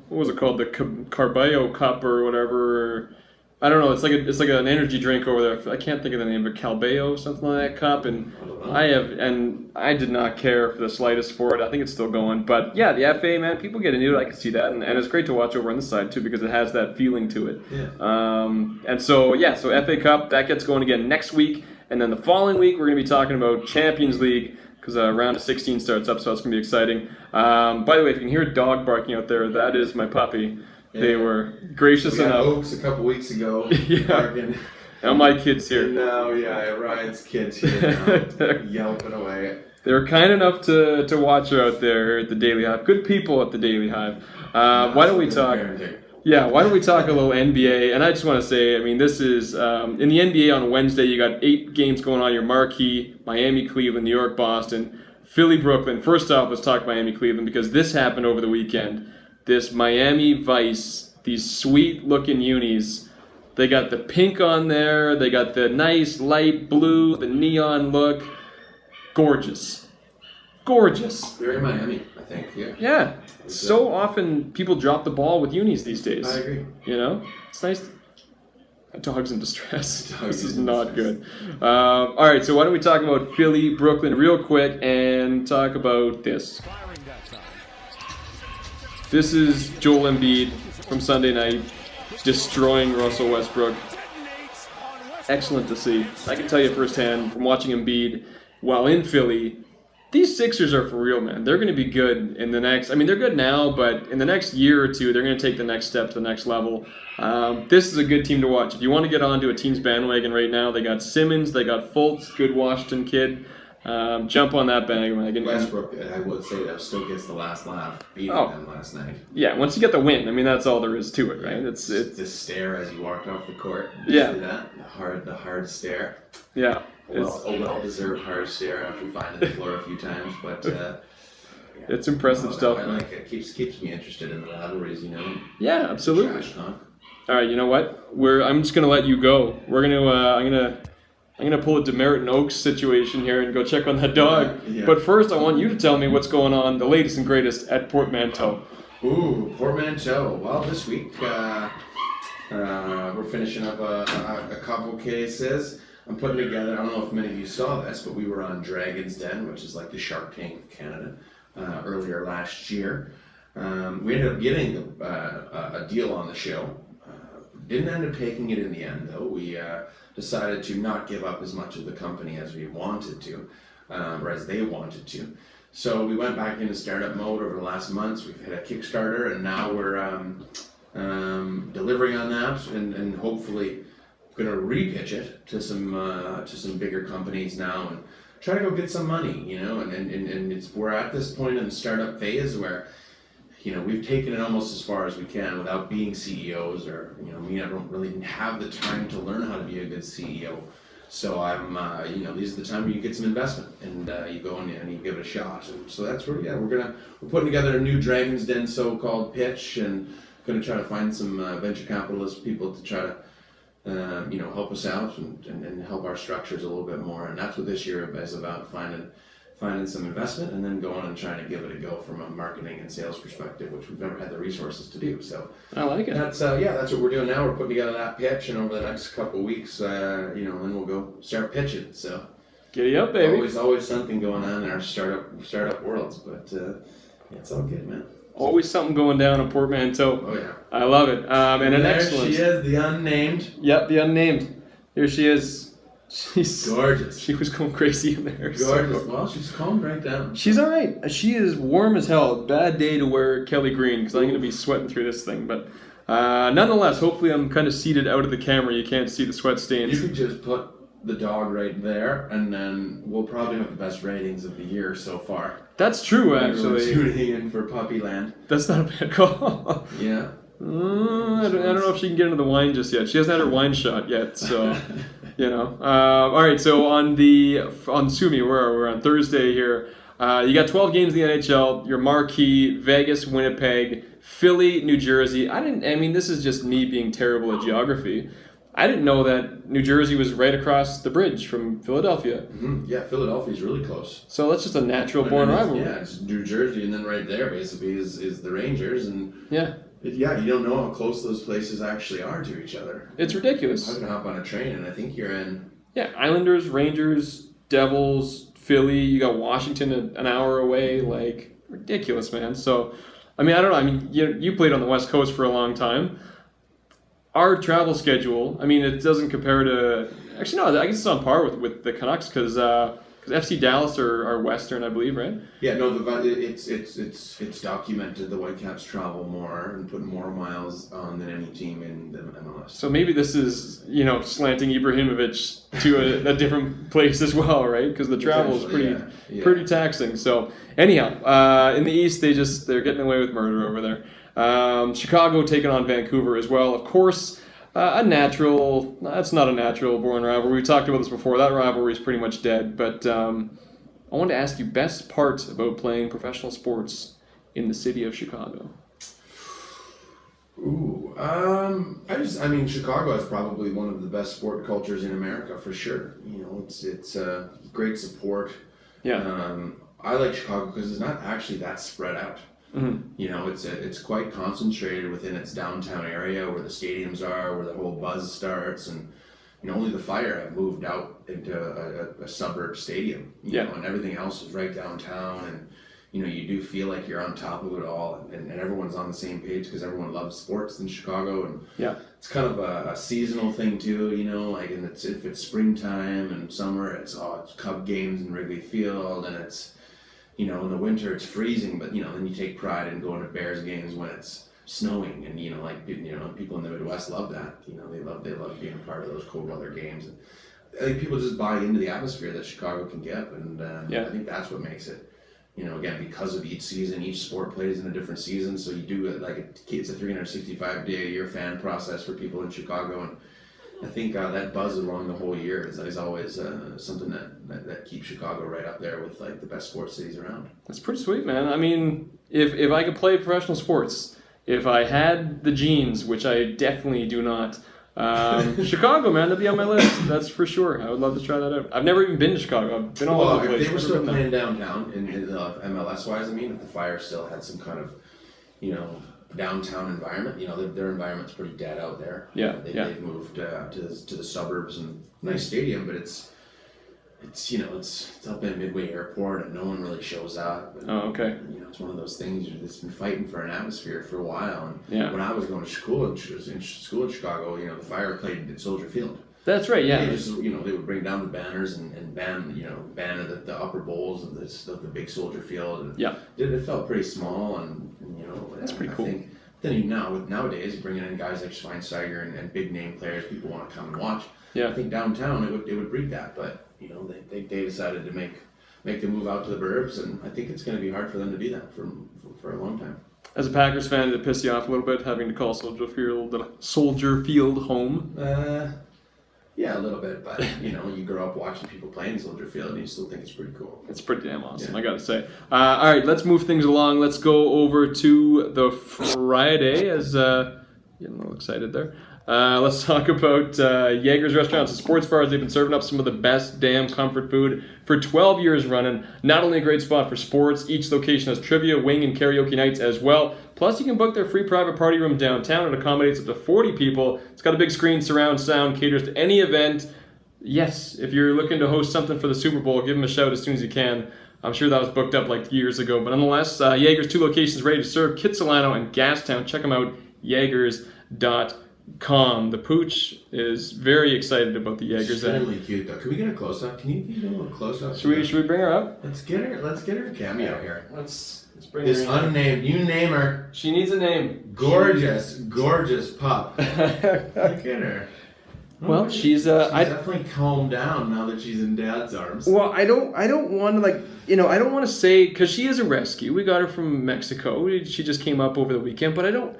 what was it called, the Carballo Cup or whatever. I don't know. It's like an energy drink over there. I can't think of the name, but Calbeo, something like that cup. And I did not care for the slightest for it. I think it's still going. But yeah, the FA, man, people get into it. I can see that, and it's great to watch over on this side too, because it has that feeling to it. Yeah. So FA Cup that gets going again next week, and then the following week we're going to be talking about Champions League, because round of 16 starts up, so it's going to be exciting. By the way, if you can hear a dog barking out there, that is my puppy. Yeah. They were gracious enough. Oaks a couple weeks ago. Barking. Now my kid's here. Now, Ryan's kid's here now, yelping away. They were kind enough to watch her out there at the Daily Hive. Good people at the Daily Hive. Why don't we talk? Yeah, why don't we talk a little NBA? And I just want to say, this is in the NBA on Wednesday. You got 8 games going on. Your marquee: Miami, Cleveland, New York, Boston, Philly, Brooklyn. First off, let's talk Miami, Cleveland, because this happened over the weekend. This Miami Vice, these sweet-looking unis. They got the pink on there. They got the nice light blue, the neon look. Gorgeous. Very Miami, I think. Yeah. Yeah. So often people drop the ball with unis these days. I agree. It's nice. A dog's in distress. This is not good. All right, so why don't we talk about Philly, Brooklyn real quick and talk about this. This is Joel Embiid from Sunday night destroying Russell Westbrook. Excellent to see. I can tell you firsthand from watching Embiid while in Philly, these Sixers are for real, man. They're going to be good in the next... I mean, they're good now, but in the next year or two, they're going to take the next step to the next level. This is a good team to watch. If you want to get onto a team's bandwagon right now, they got Simmons, they got Fultz, good Washington kid. Jump on that bandwagon. Westbrook, I would say, that still gets the last laugh, beating them last night. Yeah, once you get the win, I mean, that's all there is to it, right? It's the stare as you walked off the court. Yeah. See that? The hard stare. Yeah. A well-deserved hard stare after finding the floor a few times, but it's impressive stuff. I like it. Keeps me interested in the rivalries, you know. Yeah, absolutely. Trash talk. All right, you know what? I'm just gonna let you go. We're gonna I'm gonna pull a DeMerit and Oaks situation here and go check on that dog. Yeah. But first, I want you to tell me what's going on, the latest and greatest at Portmanteau. Ooh, Portmanteau. Well, this week we're finishing up a couple cases. I'm putting together, I don't know if many of you saw this, but we were on Dragon's Den, which is like the Shark Tank of Canada, earlier last year. We ended up getting a deal on the show. Didn't end up taking it in the end, though. We decided to not give up as much of the company as we wanted to, or as they wanted to. So we went back into startup mode over the last months. We've hit a Kickstarter, and now we're delivering on that, and hopefully going to repitch it to some bigger companies now, and try to go get some money, you know. And we're at this point in the startup phase where, you know, we've taken it almost as far as we can without being CEOs, or, you know, I don't really have the time to learn how to be a good CEO. So I'm, you know, these are the time where you get some investment, and you go in and you give it a shot. And so that's where, we're putting together a new Dragon's Den so-called pitch, and going to try to find some venture capitalist people to try to, you know, help us out and help our structures a little bit more. And that's what this year is about, finding some investment and then going and trying to give it a go from a marketing and sales perspective, which we've never had the resources to do. So I like it. That's that's what we're doing now. We're putting together that pitch, and over the next couple of weeks, you know, then we'll go start pitching. So Giddy up, baby. Always something going on in our startup worlds, but it's all good, man. Always something going down in Portmanteau. Oh yeah, I love it. And an there excellent. she is, the unnamed. Yep, the unnamed. Here she is. She's gorgeous. She was going crazy in there. Gorgeous. So. Well, she's calmed right down. She's all right. She is warm as hell. Bad day to wear Kelly Green because I'm going to be sweating through this thing. But nonetheless, hopefully I'm kind of seated out of the camera. You can't see the sweat stains. You could just put the dog right there, and then we'll probably have the best ratings of the year so far. That's true, actually. Tuning in for Puppyland. That's not a bad call. Yeah. I don't know if she can get into the wine just yet. She hasn't had her wine shot yet, so you know. All right, so on Sumi, we're on Thursday here. You got 12 games in the NHL. Your marquee: Vegas, Winnipeg, Philly, New Jersey. I mean, this is just me being terrible at geography. I didn't know that New Jersey was right across the bridge from Philadelphia. Mm-hmm. Yeah, Philadelphia's really close. So that's just a natural born rivalry. Yeah, it's New Jersey, and then right there basically is the Rangers, and yeah. Yeah, you don't know how close those places actually are to each other. It's ridiculous. I was gonna hop on a train, and I think you're in. Yeah, Islanders, Rangers, Devils, Philly. You got Washington an hour away. Like, ridiculous, man. So, I mean, I don't know. I mean, you played on the West Coast for a long time. Our travel schedule, I mean, it doesn't compare to. Actually, no, I guess it's on par with the Canucks because FC Dallas are Western, I believe, right? Yeah, no, it's documented. The Whitecaps travel more and put more miles on than any team in the MLS. So maybe this is, you know, slanting Ibrahimovic to a different place as well, right? Because the travel is pretty taxing. So anyhow, in the East, they're getting away with murder over there. Chicago taking on Vancouver as well. Of course, that's not a natural born rivalry. We talked about this before. That rivalry is pretty much dead. But I wanted to ask you, best part about playing professional sports in the city of Chicago? Ooh, I mean, Chicago is probably one of the best sport cultures in America for sure. You know, it's great support. Yeah. I like Chicago because it's not actually that spread out. You know, it's quite concentrated within its downtown area where the stadiums are, where the whole buzz starts, and you know, only the Fire have moved out into a suburb stadium. You know, and everything else is right downtown, and you know, you do feel like you're on top of it all, and everyone's on the same page because everyone loves sports in Chicago, and it's kind of a seasonal thing too, you know, like, and if it's springtime and summer, it's Cub games in Wrigley Field, and it's, you know, in the winter it's freezing, but you know, then you take pride in going to Bears games when it's snowing, and you know, like, you know, people in the Midwest love that, you know, they love being a part of those cold weather games, and I think people just buy into the atmosphere that Chicago can give, and I think that's what makes it. You know, again, because of each season, each sport plays in a different season, so you do it like it's a 365-day-a-year fan process for people in Chicago, and I think that buzz along the whole year is always something that keeps Chicago right up there with like the best sports cities around. That's pretty sweet, man. I mean, if I could play professional sports, if I had the genes, which I definitely do not, Chicago, man, that'd be on my list. That's for sure. I would love to try that out. I've never even been to Chicago. I've been all over the place. If they were still playing downtown, in MLS-wise, I mean, if the Fire still had some kind of, you know, downtown environment, you know, their environment's pretty dead out there. They've moved to the suburbs, and nice stadium, but it's you know, it's up in Midway Airport, and no one really shows up. And, you know, it's one of those things that's been fighting for an atmosphere for a while. And when I was going to school in Chicago, you know, the Fire played at Soldier Field. That's right. Yeah. They just, you know, they would bring down the banners and ban the upper bowls of the big Soldier Field. And it felt pretty small, and you know, that's pretty cool. Think, then nowadays bringing in guys like Schweinsteiger and big name players, people want to come and watch. I think downtown it would breed that, but you know, they decided to make the move out to the burbs, and I think it's going to be hard for them to do that for a long time. As a Packers fan, did it piss you off a little bit having to call Soldier Field home? Yeah, a little bit, but you know, you grow up watching people play in Soldier Field, and you still think it's pretty cool. It's pretty damn awesome, I gotta say. All right, let's move things along. Let's go over to the Friday, as getting a little excited there. Let's talk about Jaeger's Restaurants and Sports Bars. They've been serving up some of the best damn comfort food for 12 years running. Not only a great spot for sports, each location has trivia, wing, and karaoke nights as well. Plus, you can book their free private party room downtown. It accommodates up to 40 people. It's got a big screen, surround sound, caters to any event. Yes, if you're looking to host something for the Super Bowl, give them a shout as soon as you can. I'm sure that was booked up like years ago. But nonetheless, Jaeger's 2 locations ready to serve, Kitsilano and Gastown. Check them out, jaegers.com. The Pooch is very excited about the Jaegers. She's really cute though. Can we get her close up? Can you get a little close up? Should we bring her up? Let's get her a cameo here. Let's bring this her in. Unnamed. You name her. She needs a name. Gorgeous pup. Look at her. Well, she's definitely calmed down now that she's in Dad's arms. Well, I don't want to I don't want to say, because she is a rescue. We got her from Mexico. She just came up over the weekend, but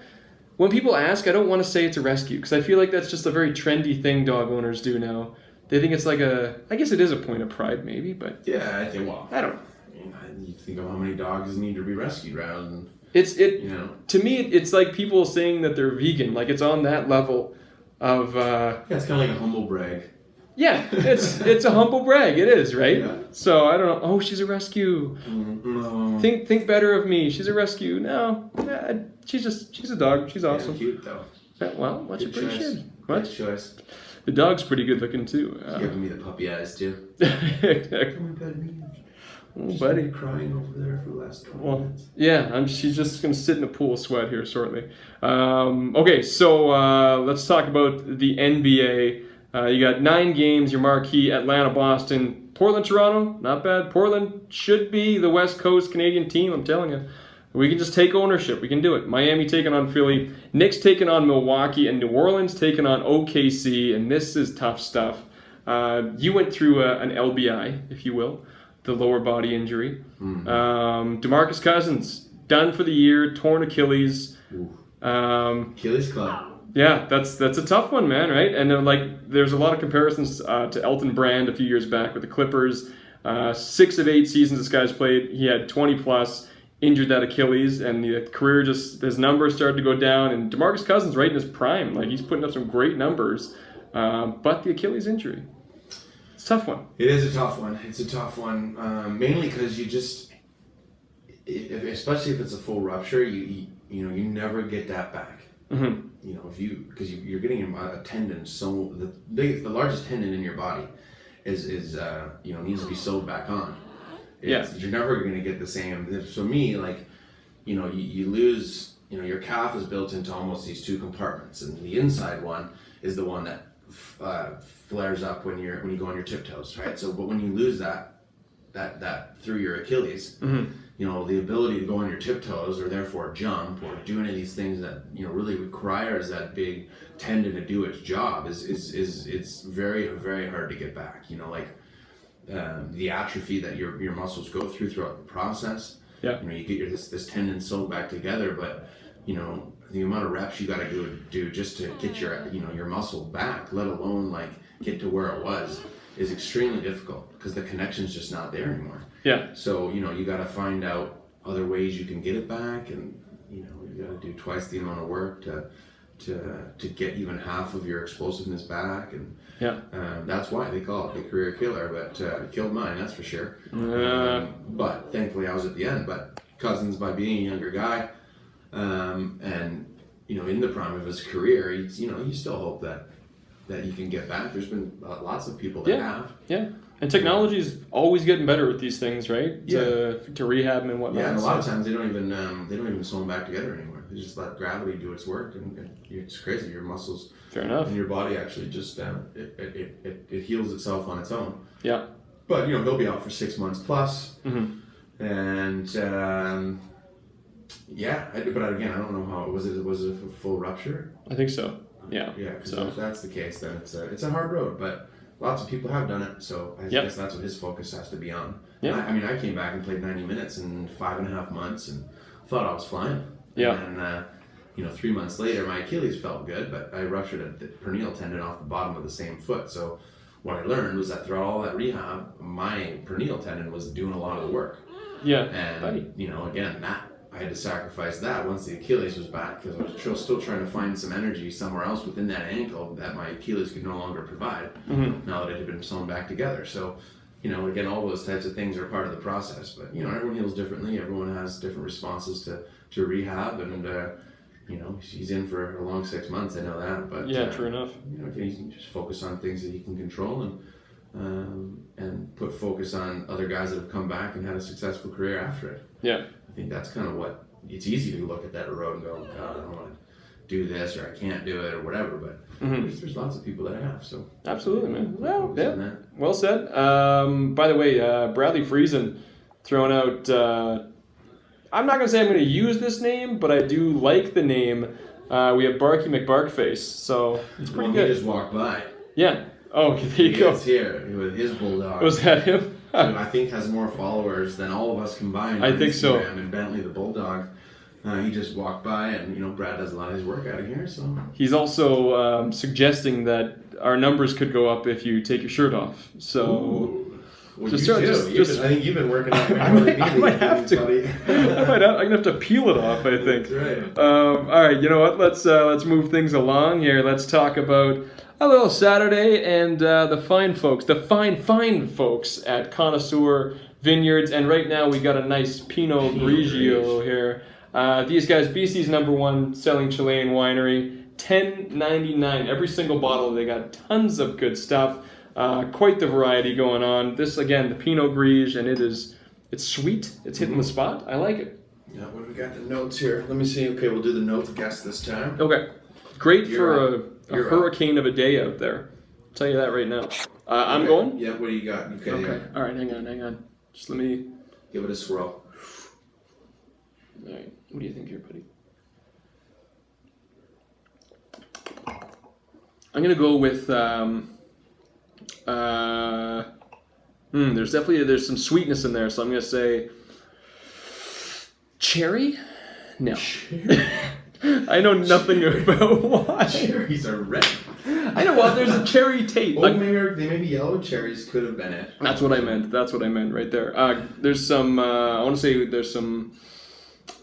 when people ask, I don't want to say it's a rescue, because I feel like that's just a very trendy thing dog owners do now. They think it's like I guess it is a point of pride maybe, but yeah, I think, I don't know. You think of how many dogs need to be rescued rather than to me it's like people saying that they're vegan, like it's on that level of it's kind of like a humble brag. Yeah, it's a humble brag. It is, right? Yeah. So I don't know. Oh, she's a rescue. No. Think better of me. She's a rescue. No, she's a dog. She's awesome. Yeah, cute though. Well, much appreciated. Good choice. The dog's pretty good looking too. She's giving me the puppy eyes too. Exactly. Come on, Oh, buddy. Been crying over there for the last 20 minutes. Yeah, she's just going to sit in a pool of sweat here shortly. Okay, so let's talk about the NBA. You got 9 games, your marquee: Atlanta, Boston, Portland, Toronto. Not bad. Portland should be the West Coast Canadian team, I'm telling you. We can just take ownership. We can do it. Miami taking on Philly. Knicks taking on Milwaukee. And New Orleans taking on OKC. And this is tough stuff. You went through an LBI, if you will, the lower body injury. DeMarcus Cousins, done for the year, torn Achilles. Achilles club. Yeah, that's a tough one, man, right? And then, there's a lot of comparisons to Elton Brand a few years back with the Clippers. 6 of 8 seasons this guy's played, he had 20+, injured that Achilles, and the career his numbers started to go down. And DeMarcus Cousins right in his prime, he's putting up some great numbers, but the Achilles injury. It's a tough one. It is a tough one. It's a tough one, mainly because especially if it's a full rupture, you never get that back. Mm-hmm. You know, because you're getting a tendon, so the largest tendon in your body is needs to be sewed back on. You're never going to get the same. So me, like, you lose, your calf is built into almost these two compartments, and the inside one is the one that flares up when you go on your tiptoes, right? So, but when you lose that through your Achilles, the ability to go on your tiptoes or therefore jump or do any of these things that really requires that big tendon to do its job is it's very, very hard to get back. The atrophy that your muscles go throughout the process. Yeah. You get this tendon sewed back together, but the amount of reps you got to do just to get your muscle back, let alone like get to where it was, is extremely difficult because the connection's just not there anymore. Yeah. So you got to find out other ways you can get it back, and you got to do twice the amount of work to get even half of your explosiveness back, and that's why they call it the career killer. But it killed mine, that's for sure. But thankfully I was at the end. But Cousins, by being a younger guy, and in the prime of his career, you still hope that you can get back. There's been lots of people that have. Yeah. And technology is always getting better with these things, right? Yeah. To rehab them and whatnot. Yeah, and a lot of times they don't even sew them back together anymore. They just let gravity do its work, and it's crazy. Your muscles, fair enough, and your body actually just it heals itself on its own. Yeah. But he'll be out for 6 months plus, mm-hmm. and but again, I don't know how was it a full rupture? I think so. Yeah. Yeah. Because if that's the case, then it's a hard road, but lots of people have done it, so I guess that's what his focus has to be on. Yeah. I came back and played 90 minutes in 5.5 months and thought I was fine. Yeah. And 3 months later, my Achilles felt good, but I ruptured the peroneal tendon off the bottom of the same foot. So what I learned was that throughout all that rehab, my peroneal tendon was doing a lot of the work. Yeah. And, again, I had to sacrifice that once the Achilles was back, because I was still trying to find some energy somewhere else within that ankle that my Achilles could no longer provide, now that it had been sewn back together. So, again, all those types of things are part of the process. But, everyone heals differently. Everyone has different responses to rehab. And, he's in for a long 6 months, I know that. But true enough. You can just focus on things that you can control and put focus on other guys that have come back and had a successful career after it. Yeah. I think that's kind of what it's easy to look at that road and go, God, I don't want to do this, or I can't do it, or whatever. But there's lots of people that have. So absolutely, man. Well said. By the way, Bradley Friesen throwing out. I'm not gonna say I'm gonna use this name, but I do like the name. We have Barky McBarkface, so it's pretty good. He just walked by. Yeah. Oh, okay, there you go. He's here with his bulldog. Was that him? Who I think has more followers than all of us combined. I think so. And Bentley the bulldog, he just walked by, and Brad does a lot of his work out of here. So he's also suggesting that our numbers could go up if you take your shirt off. So well, just I think you've been working out. I might have to. I'm gonna have to peel it off, I think. That's right. All right, you know what? Let's move things along here. Let's talk about a little Saturday and the fine folks at Connoisseur Vineyards. And right now we got a nice Pinot Grigio here. These guys, BC's #1 selling Chilean winery, $10.99 every single bottle. They got tons of good stuff. Quite the variety going on. This again, the Pinot Grigio, and it's sweet. It's hitting the spot. I like it. Yeah, what do we got the notes here? Let me see. Okay, we'll do the notes guess this time. Okay, great for a hurricane of a day out there. I'll tell you that right now. I'm going? Yeah, what do you got? Okay. Yeah. All right, hang on. Just let me... Give it a swirl. All right, what do you think here, buddy? I'm going to go with... there's some sweetness in there, so I'm going to say... Cherry? No. Cherry? I know nothing about why. Cherries are red. I know, well, there's a cherry taste. Well, maybe yellow cherries could have been it. That's what I meant right there. There's some, I want to say there's some,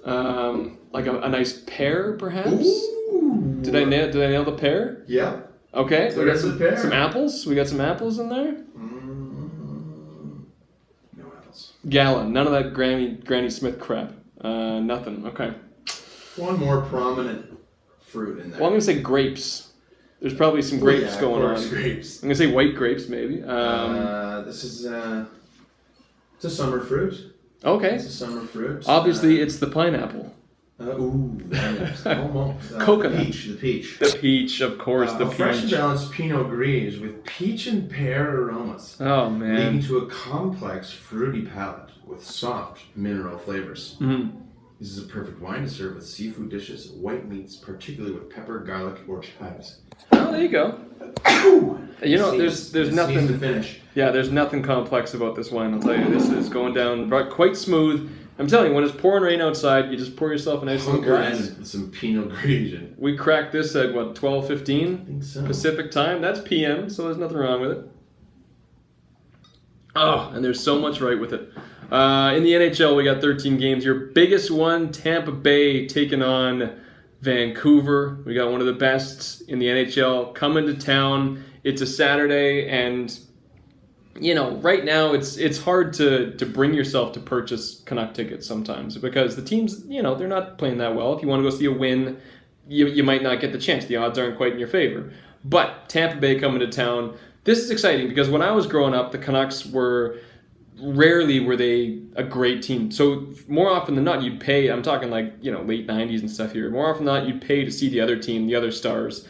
like a nice pear, perhaps? Ooh. Did I nail the pear? Yeah. Okay, So we got the pear. some apples. We got some apples in there? No apples. Gala. None of that Granny Smith crap. Nothing. Okay. One more prominent fruit in there. Well, I'm going to say grapes. There's probably some grapes going on. Grapes. I'm going to say white grapes, maybe. This is it's a summer fruit. Okay. It's a summer fruit. Obviously, it's the pineapple. Almost. Coconut. The peach. The peach, of course. The a fresh and peach. balanced Pinot Gris with peach and pear aromas. Oh, man. Leading to a complex fruity palate with soft mineral flavors. Mm-hmm. This is a perfect wine to serve with seafood dishes, white meats, particularly with pepper, garlic, or chives. Oh, there you go. You know, there's nothing to finish. Yeah, there's nothing complex about this wine. I'll tell you, this is going down quite smooth. I'm telling you, when it's pouring rain outside, you just pour yourself a nice little glass. And some Pinot Gris. We cracked this at 12:15 I think so. Pacific time. That's PM, so there's nothing wrong with it. Oh, and there's so much right with it. In the NHL, we got 13 games. Your biggest one, Tampa Bay taking on Vancouver. We got one of the best in the NHL coming to town. It's a Saturday, and you know, right now it's hard to bring yourself to purchase Canuck tickets sometimes because the teams, you know, they're not playing that well. If you want to go see a win, you might not get the chance. The odds aren't quite in your favor. But Tampa Bay coming to town, this is exciting because when I was growing up, the Canucks rarely were they a great team. So more often than not, you'd pay, I'm talking like, you know, late 90s and stuff here. More often than not, you'd pay to see the other team, the other stars.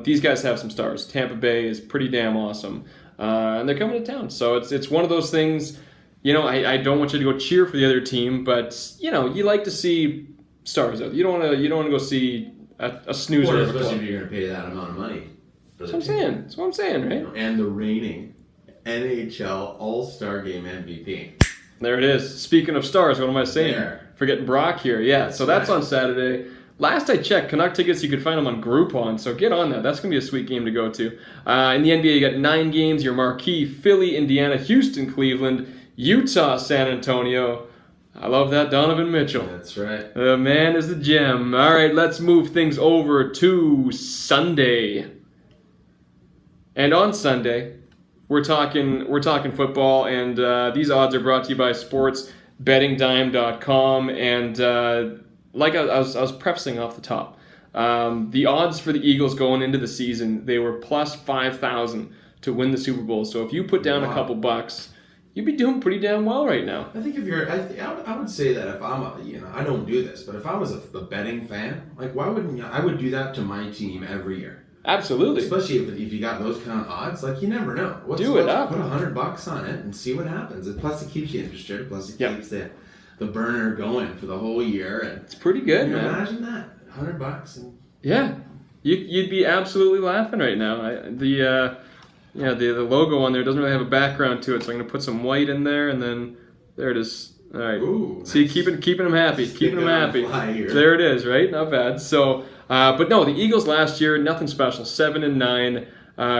These guys have some stars. Tampa Bay is pretty damn awesome. And they're coming to town. So it's one of those things, you know, I don't want you to go cheer for the other team, but, you know, you like to see stars out. You don't want to go see a snoozer. Well, especially if you're going to pay that amount of money. That's what I'm saying, right? And the reigning NHL All-Star Game MVP. There it is. Speaking of stars, what am I saying? Forgetting Brock here. Yeah, so that's on Saturday. Last I checked, Canuck tickets, you could find them on Groupon, so get on that. That's going to be a sweet game to go to. In the NBA, you got 9 games. Your marquee, Philly, Indiana, Houston, Cleveland, Utah, San Antonio. I love that Donovan Mitchell. That's right. The man is the gem. All right, let's move things over to Sunday. And on Sunday, we're talking football, and these odds are brought to you by sportsbettingdime.com. And like I was prefacing off the top, the odds for the Eagles going into the season, they were plus 5,000 to win the Super Bowl. So if you put down a couple bucks, you'd be doing pretty damn well right now. I think I would say that if I'm I don't do this, but if I was a betting fan, like why wouldn't you? I would do that to my team every year. Absolutely. Especially if you got those kind of odds, like you never know. Do it up. Put $100 on it and see what happens. And plus, it keeps you interested. Plus, it keeps the burner going for the whole year. And it's pretty good, man. Imagine that, $100 and yeah, you'd be absolutely laughing right now. The logo on there doesn't really have a background to it, so I'm gonna put some white in there, and then there it is. All right. Ooh, see, nice. keeping them happy, keeping them happy. There it is, right? Not bad. So. But no, the Eagles last year, nothing special, 7-9.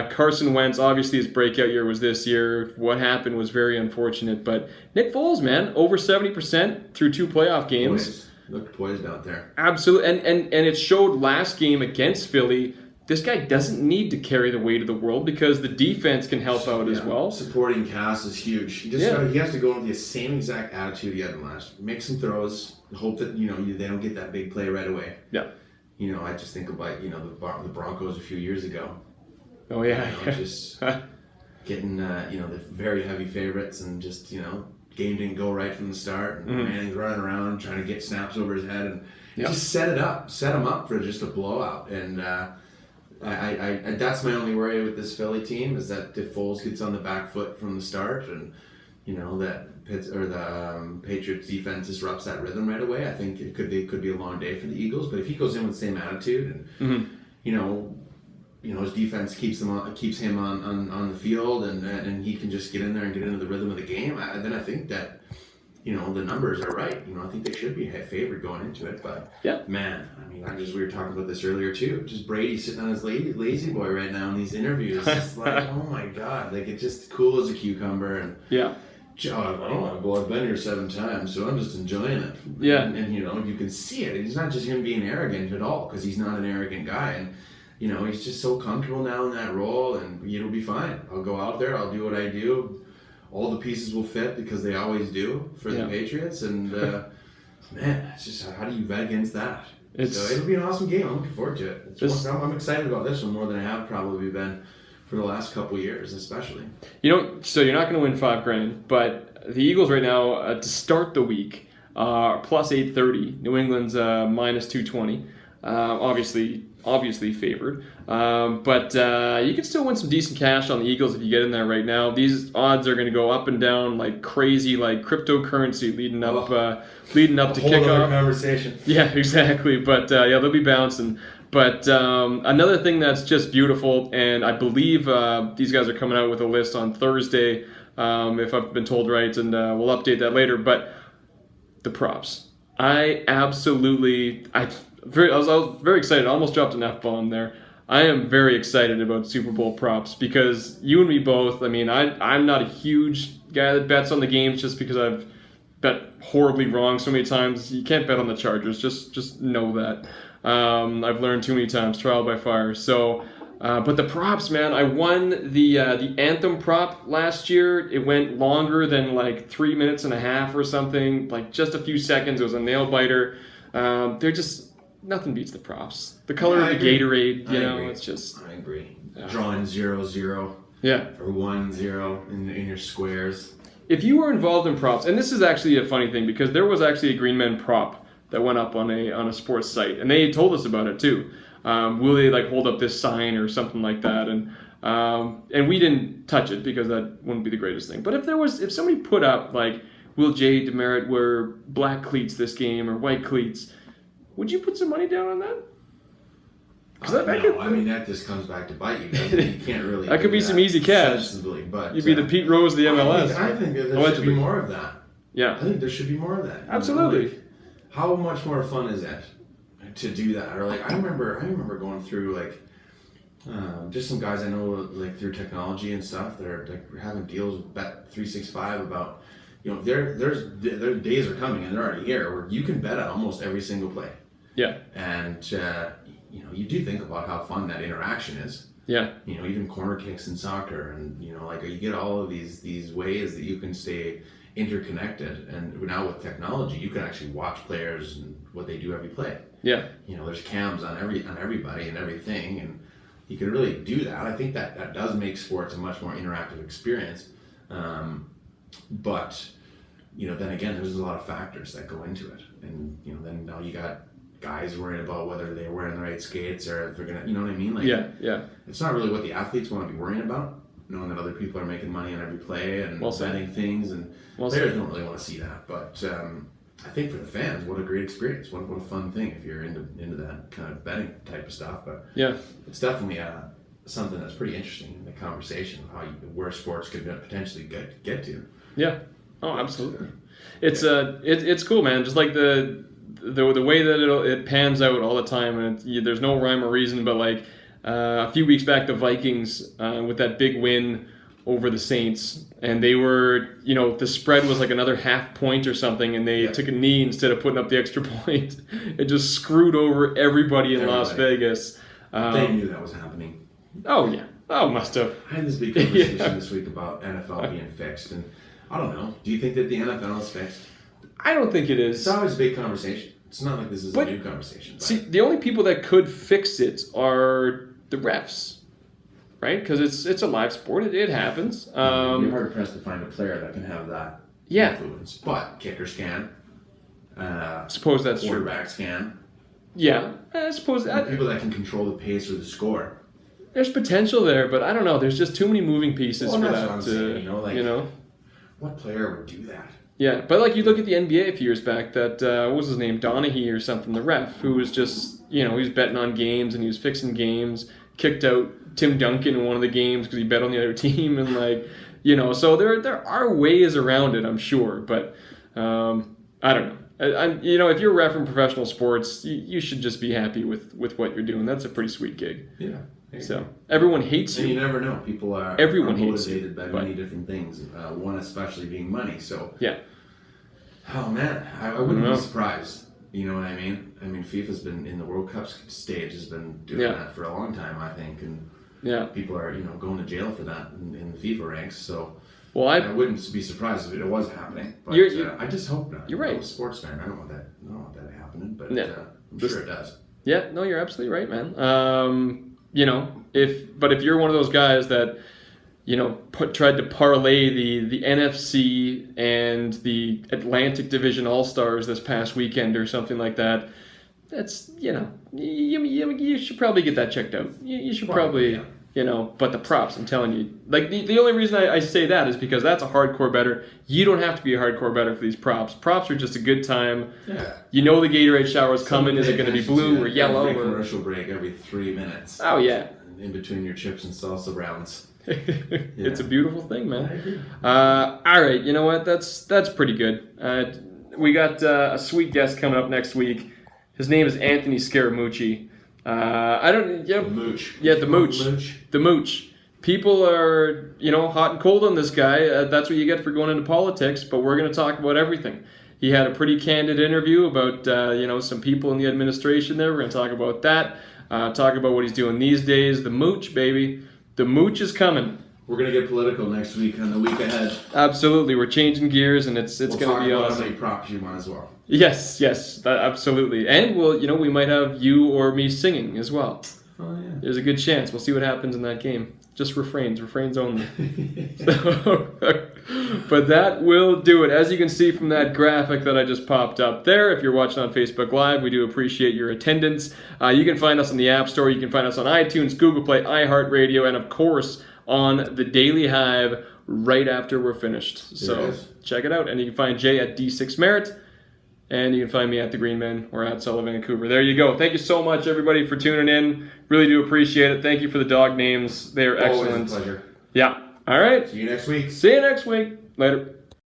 Carson Wentz, obviously his breakout year was this year. What happened was very unfortunate. But Nick Foles, man, over 70% through 2 playoff games. Looked poised out there. Absolutely. And it showed last game against Philly, this guy doesn't need to carry the weight of the world because the defense can help out as well. Supporting cast is huge. He has to go with the same exact attitude he had in last year. Make some throws, hope that they don't get that big play right away. Yeah. I just think about, the Broncos a few years ago. Oh, yeah. Just getting, the very heavy favorites and just, game didn't go right from the start. And Manning's running around trying to get snaps over his head and just set him up for just a blowout. And I that's my only worry with this Philly team is that if Foles gets on the back foot from the start and, that the Patriots defense disrupts that rhythm right away, I think it could be a long day for the Eagles. But if he goes in with the same attitude and his defense keeps him on the field and he can just get in there and get into the rhythm of the game, then I think that the numbers are right. I think they should be favored going into it. But man, we were talking about this earlier too. Just Brady sitting on his lazy boy right now in these interviews. It's like, oh my god, like it's just cool as a cucumber and I've been here 7 times, so I'm just enjoying it. Yeah. And you can see it. He's not just him being arrogant at all, because he's not an arrogant guy. And, he's just so comfortable now in that role, and it'll be fine. I'll go out there, I'll do what I do, all the pieces will fit because they always do for the Patriots. And man, it's just how do you bet against that? So it'll be an awesome game. I'm looking forward to it. I'm excited about this one more than I have probably been for the last couple of years, especially. So you're not going to win $5,000, but the Eagles right now to start the week are plus 830. New England's minus 220. Obviously favored, but you can still win some decent cash on the Eagles if you get in there right now. These odds are going to go up and down like crazy, like cryptocurrency leading up to kickoff. Conversation. Yeah, exactly. But they'll be bouncing. But another thing that's just beautiful, and I believe these guys are coming out with a list on Thursday, if I've been told right, and we'll update that later. But the props, I was very excited. I almost dropped an F-bomb there. I am very excited about Super Bowl props because you and me both. I mean, I'm not a huge guy that bets on the games just because I've bet horribly wrong so many times. You can't bet on the Chargers. Just know that. I've learned too many times, trial by fire. So, but the props, man, I won the Anthem prop last year. It went longer than like 3 minutes and a half or something, like just a few seconds. It was a nail biter. They're just nothing beats the props. The color of the Gatorade, it's just. I agree. Drawing 0-0. Yeah. Or 1-0 in your squares. If you were involved in props, and this is actually a funny thing because there was actually a Green Men prop that went up on a sports site, and they told us about it too. Will they like hold up this sign or something like that? And we didn't touch it because that wouldn't be the greatest thing. But if somebody put up like, will DeMerit wear black cleats this game or white cleats? Would you put some money down on that? I mean, that just comes back to bite you. You can't really. That could be some easy cash. But you'd be the Pete Rose of the MLS. I think there should be more of that. Yeah. I think there should be more of that. Absolutely. How much more fun is it to do that? Or like, I remember going through like, just some guys I know like through technology and stuff that are like having deals with Bet365 about, their days are coming and they're already here where you can bet on almost every single play. Yeah. And you do think about how fun that interaction is. Yeah. Even corner kicks in soccer, and you get all of these ways that you can stay interconnected. And now with technology, you can actually watch players and what they do every play. Yeah. There's cams on everybody and everything, and you can really do that. I think that does make sports a much more interactive experience. But then again, there's a lot of factors that go into it, and then now you got guys worrying about whether they're wearing the right skates or if they're gonna, you know what I mean? Like, yeah. It's not really what the athletes want to be worrying about, knowing that other people are making money on every play and betting things, and players don't really want to see that. But I think for the fans, what a great experience! What a fun thing if you're into that kind of betting type of stuff. But yeah, it's definitely something that's pretty interesting in the conversation of where sports could potentially get to. Yeah. Oh, absolutely. It's it's cool, man. Just like the way that it pans out all the time, and there's no rhyme or reason. But like a few weeks back, the Vikings with that big win over the Saints, and they were, the spread was like another half point or something, and they took a knee instead of putting up the extra point. It just screwed over everybody in Las Vegas. They knew that was happening. Oh yeah. Oh, must have. I had this big conversation this week about NFL being fixed, and I don't know. Do you think that the NFL is fixed? I don't think it is. It's always a big conversation. It's not like this is a new conversation. See, the only people that could fix it are the refs, right? Because it's a live sport. It happens. You're hard pressed to find a player that can have that influence. But kickers can. Suppose that's true. Quarterbacks can. Yeah, I suppose that. People that can control the pace or the score. There's potential there, but I don't know. There's just too many moving pieces for that. What I'm saying, what player would do that? Yeah, but like you look at the NBA a few years back, that what was his name, Donaghy or something, the ref, who was just, he was betting on games and he was fixing games, kicked out Tim Duncan in one of the games because he bet on the other team, and so there are ways around it, I'm sure, but I don't know. If you're a ref in professional sports, you should just be happy with what you're doing. That's a pretty sweet gig. Yeah. So everyone hates you. And you never know. People are motivated by many different things. One especially being money. So yeah. Oh man, I wouldn't be surprised. You know what I mean? I mean, FIFA's been in the World Cup stage, has been doing that for a long time, I think, and people are going to jail for that in the FIFA ranks. So Well, I wouldn't be surprised if it was happening, but I just hope not. You're right. I'm a sports fan. I don't want that happening, but Yeah. I'm sure it does. Yeah, no, you're absolutely right, man. You know, if you're one of those guys that, you know, tried to parlay the NFC and the Atlantic Division All-Stars this past weekend or something like that, that's, you know, you should probably get that checked out. You should probably, yeah. You know, but the props, I'm telling you, like the only reason I say that is because that's a hardcore bettor. You don't have to be a hardcore bettor for these props. Props are just a good time. Yeah. You know the Gatorade shower's coming. Is it going to be blue or yellow? Every commercial break every 3 minutes. Oh, yeah. In between your chips and salsa rounds. It's a beautiful thing, man. I agree. All right, you know what? That's pretty good. We got a sweet guest coming up next week. His name is Anthony Scaramucci. The Mooch. Yeah, the Mooch. The Mooch. People are, you know, hot and cold on this guy. That's what you get for going into politics, but we're going to talk about everything. He had a pretty candid interview about, you know, some people in the administration there. We're going to talk about that. Talk about what he's doing these days. The Mooch, baby. The Mooch is coming. We're going to get political next week on the week ahead. Absolutely. We're changing gears, and it's going to be We'll talk about awesome. how many props you want as well. Yes, absolutely. And we might have you or me singing as well. Oh, yeah. There's a good chance. We'll see what happens in that game. Just refrains only. But that will do it. As you can see from that graphic that I just popped up there, if you're watching on Facebook Live, we do appreciate your attendance. You can find us in the App Store. You can find us on iTunes, Google Play, iHeartRadio, and of course on the Daily Hive right after we're finished. So check it out. And you can find Jay at D6Merit. And you can find me at The Green Man or at Sullivan Vancouver. There you go. Thank you so much, everybody, for tuning in. Really do appreciate it. Thank you for the dog names. They're excellent. Always a pleasure. Yeah. All right. See you next week. See you next week. Later.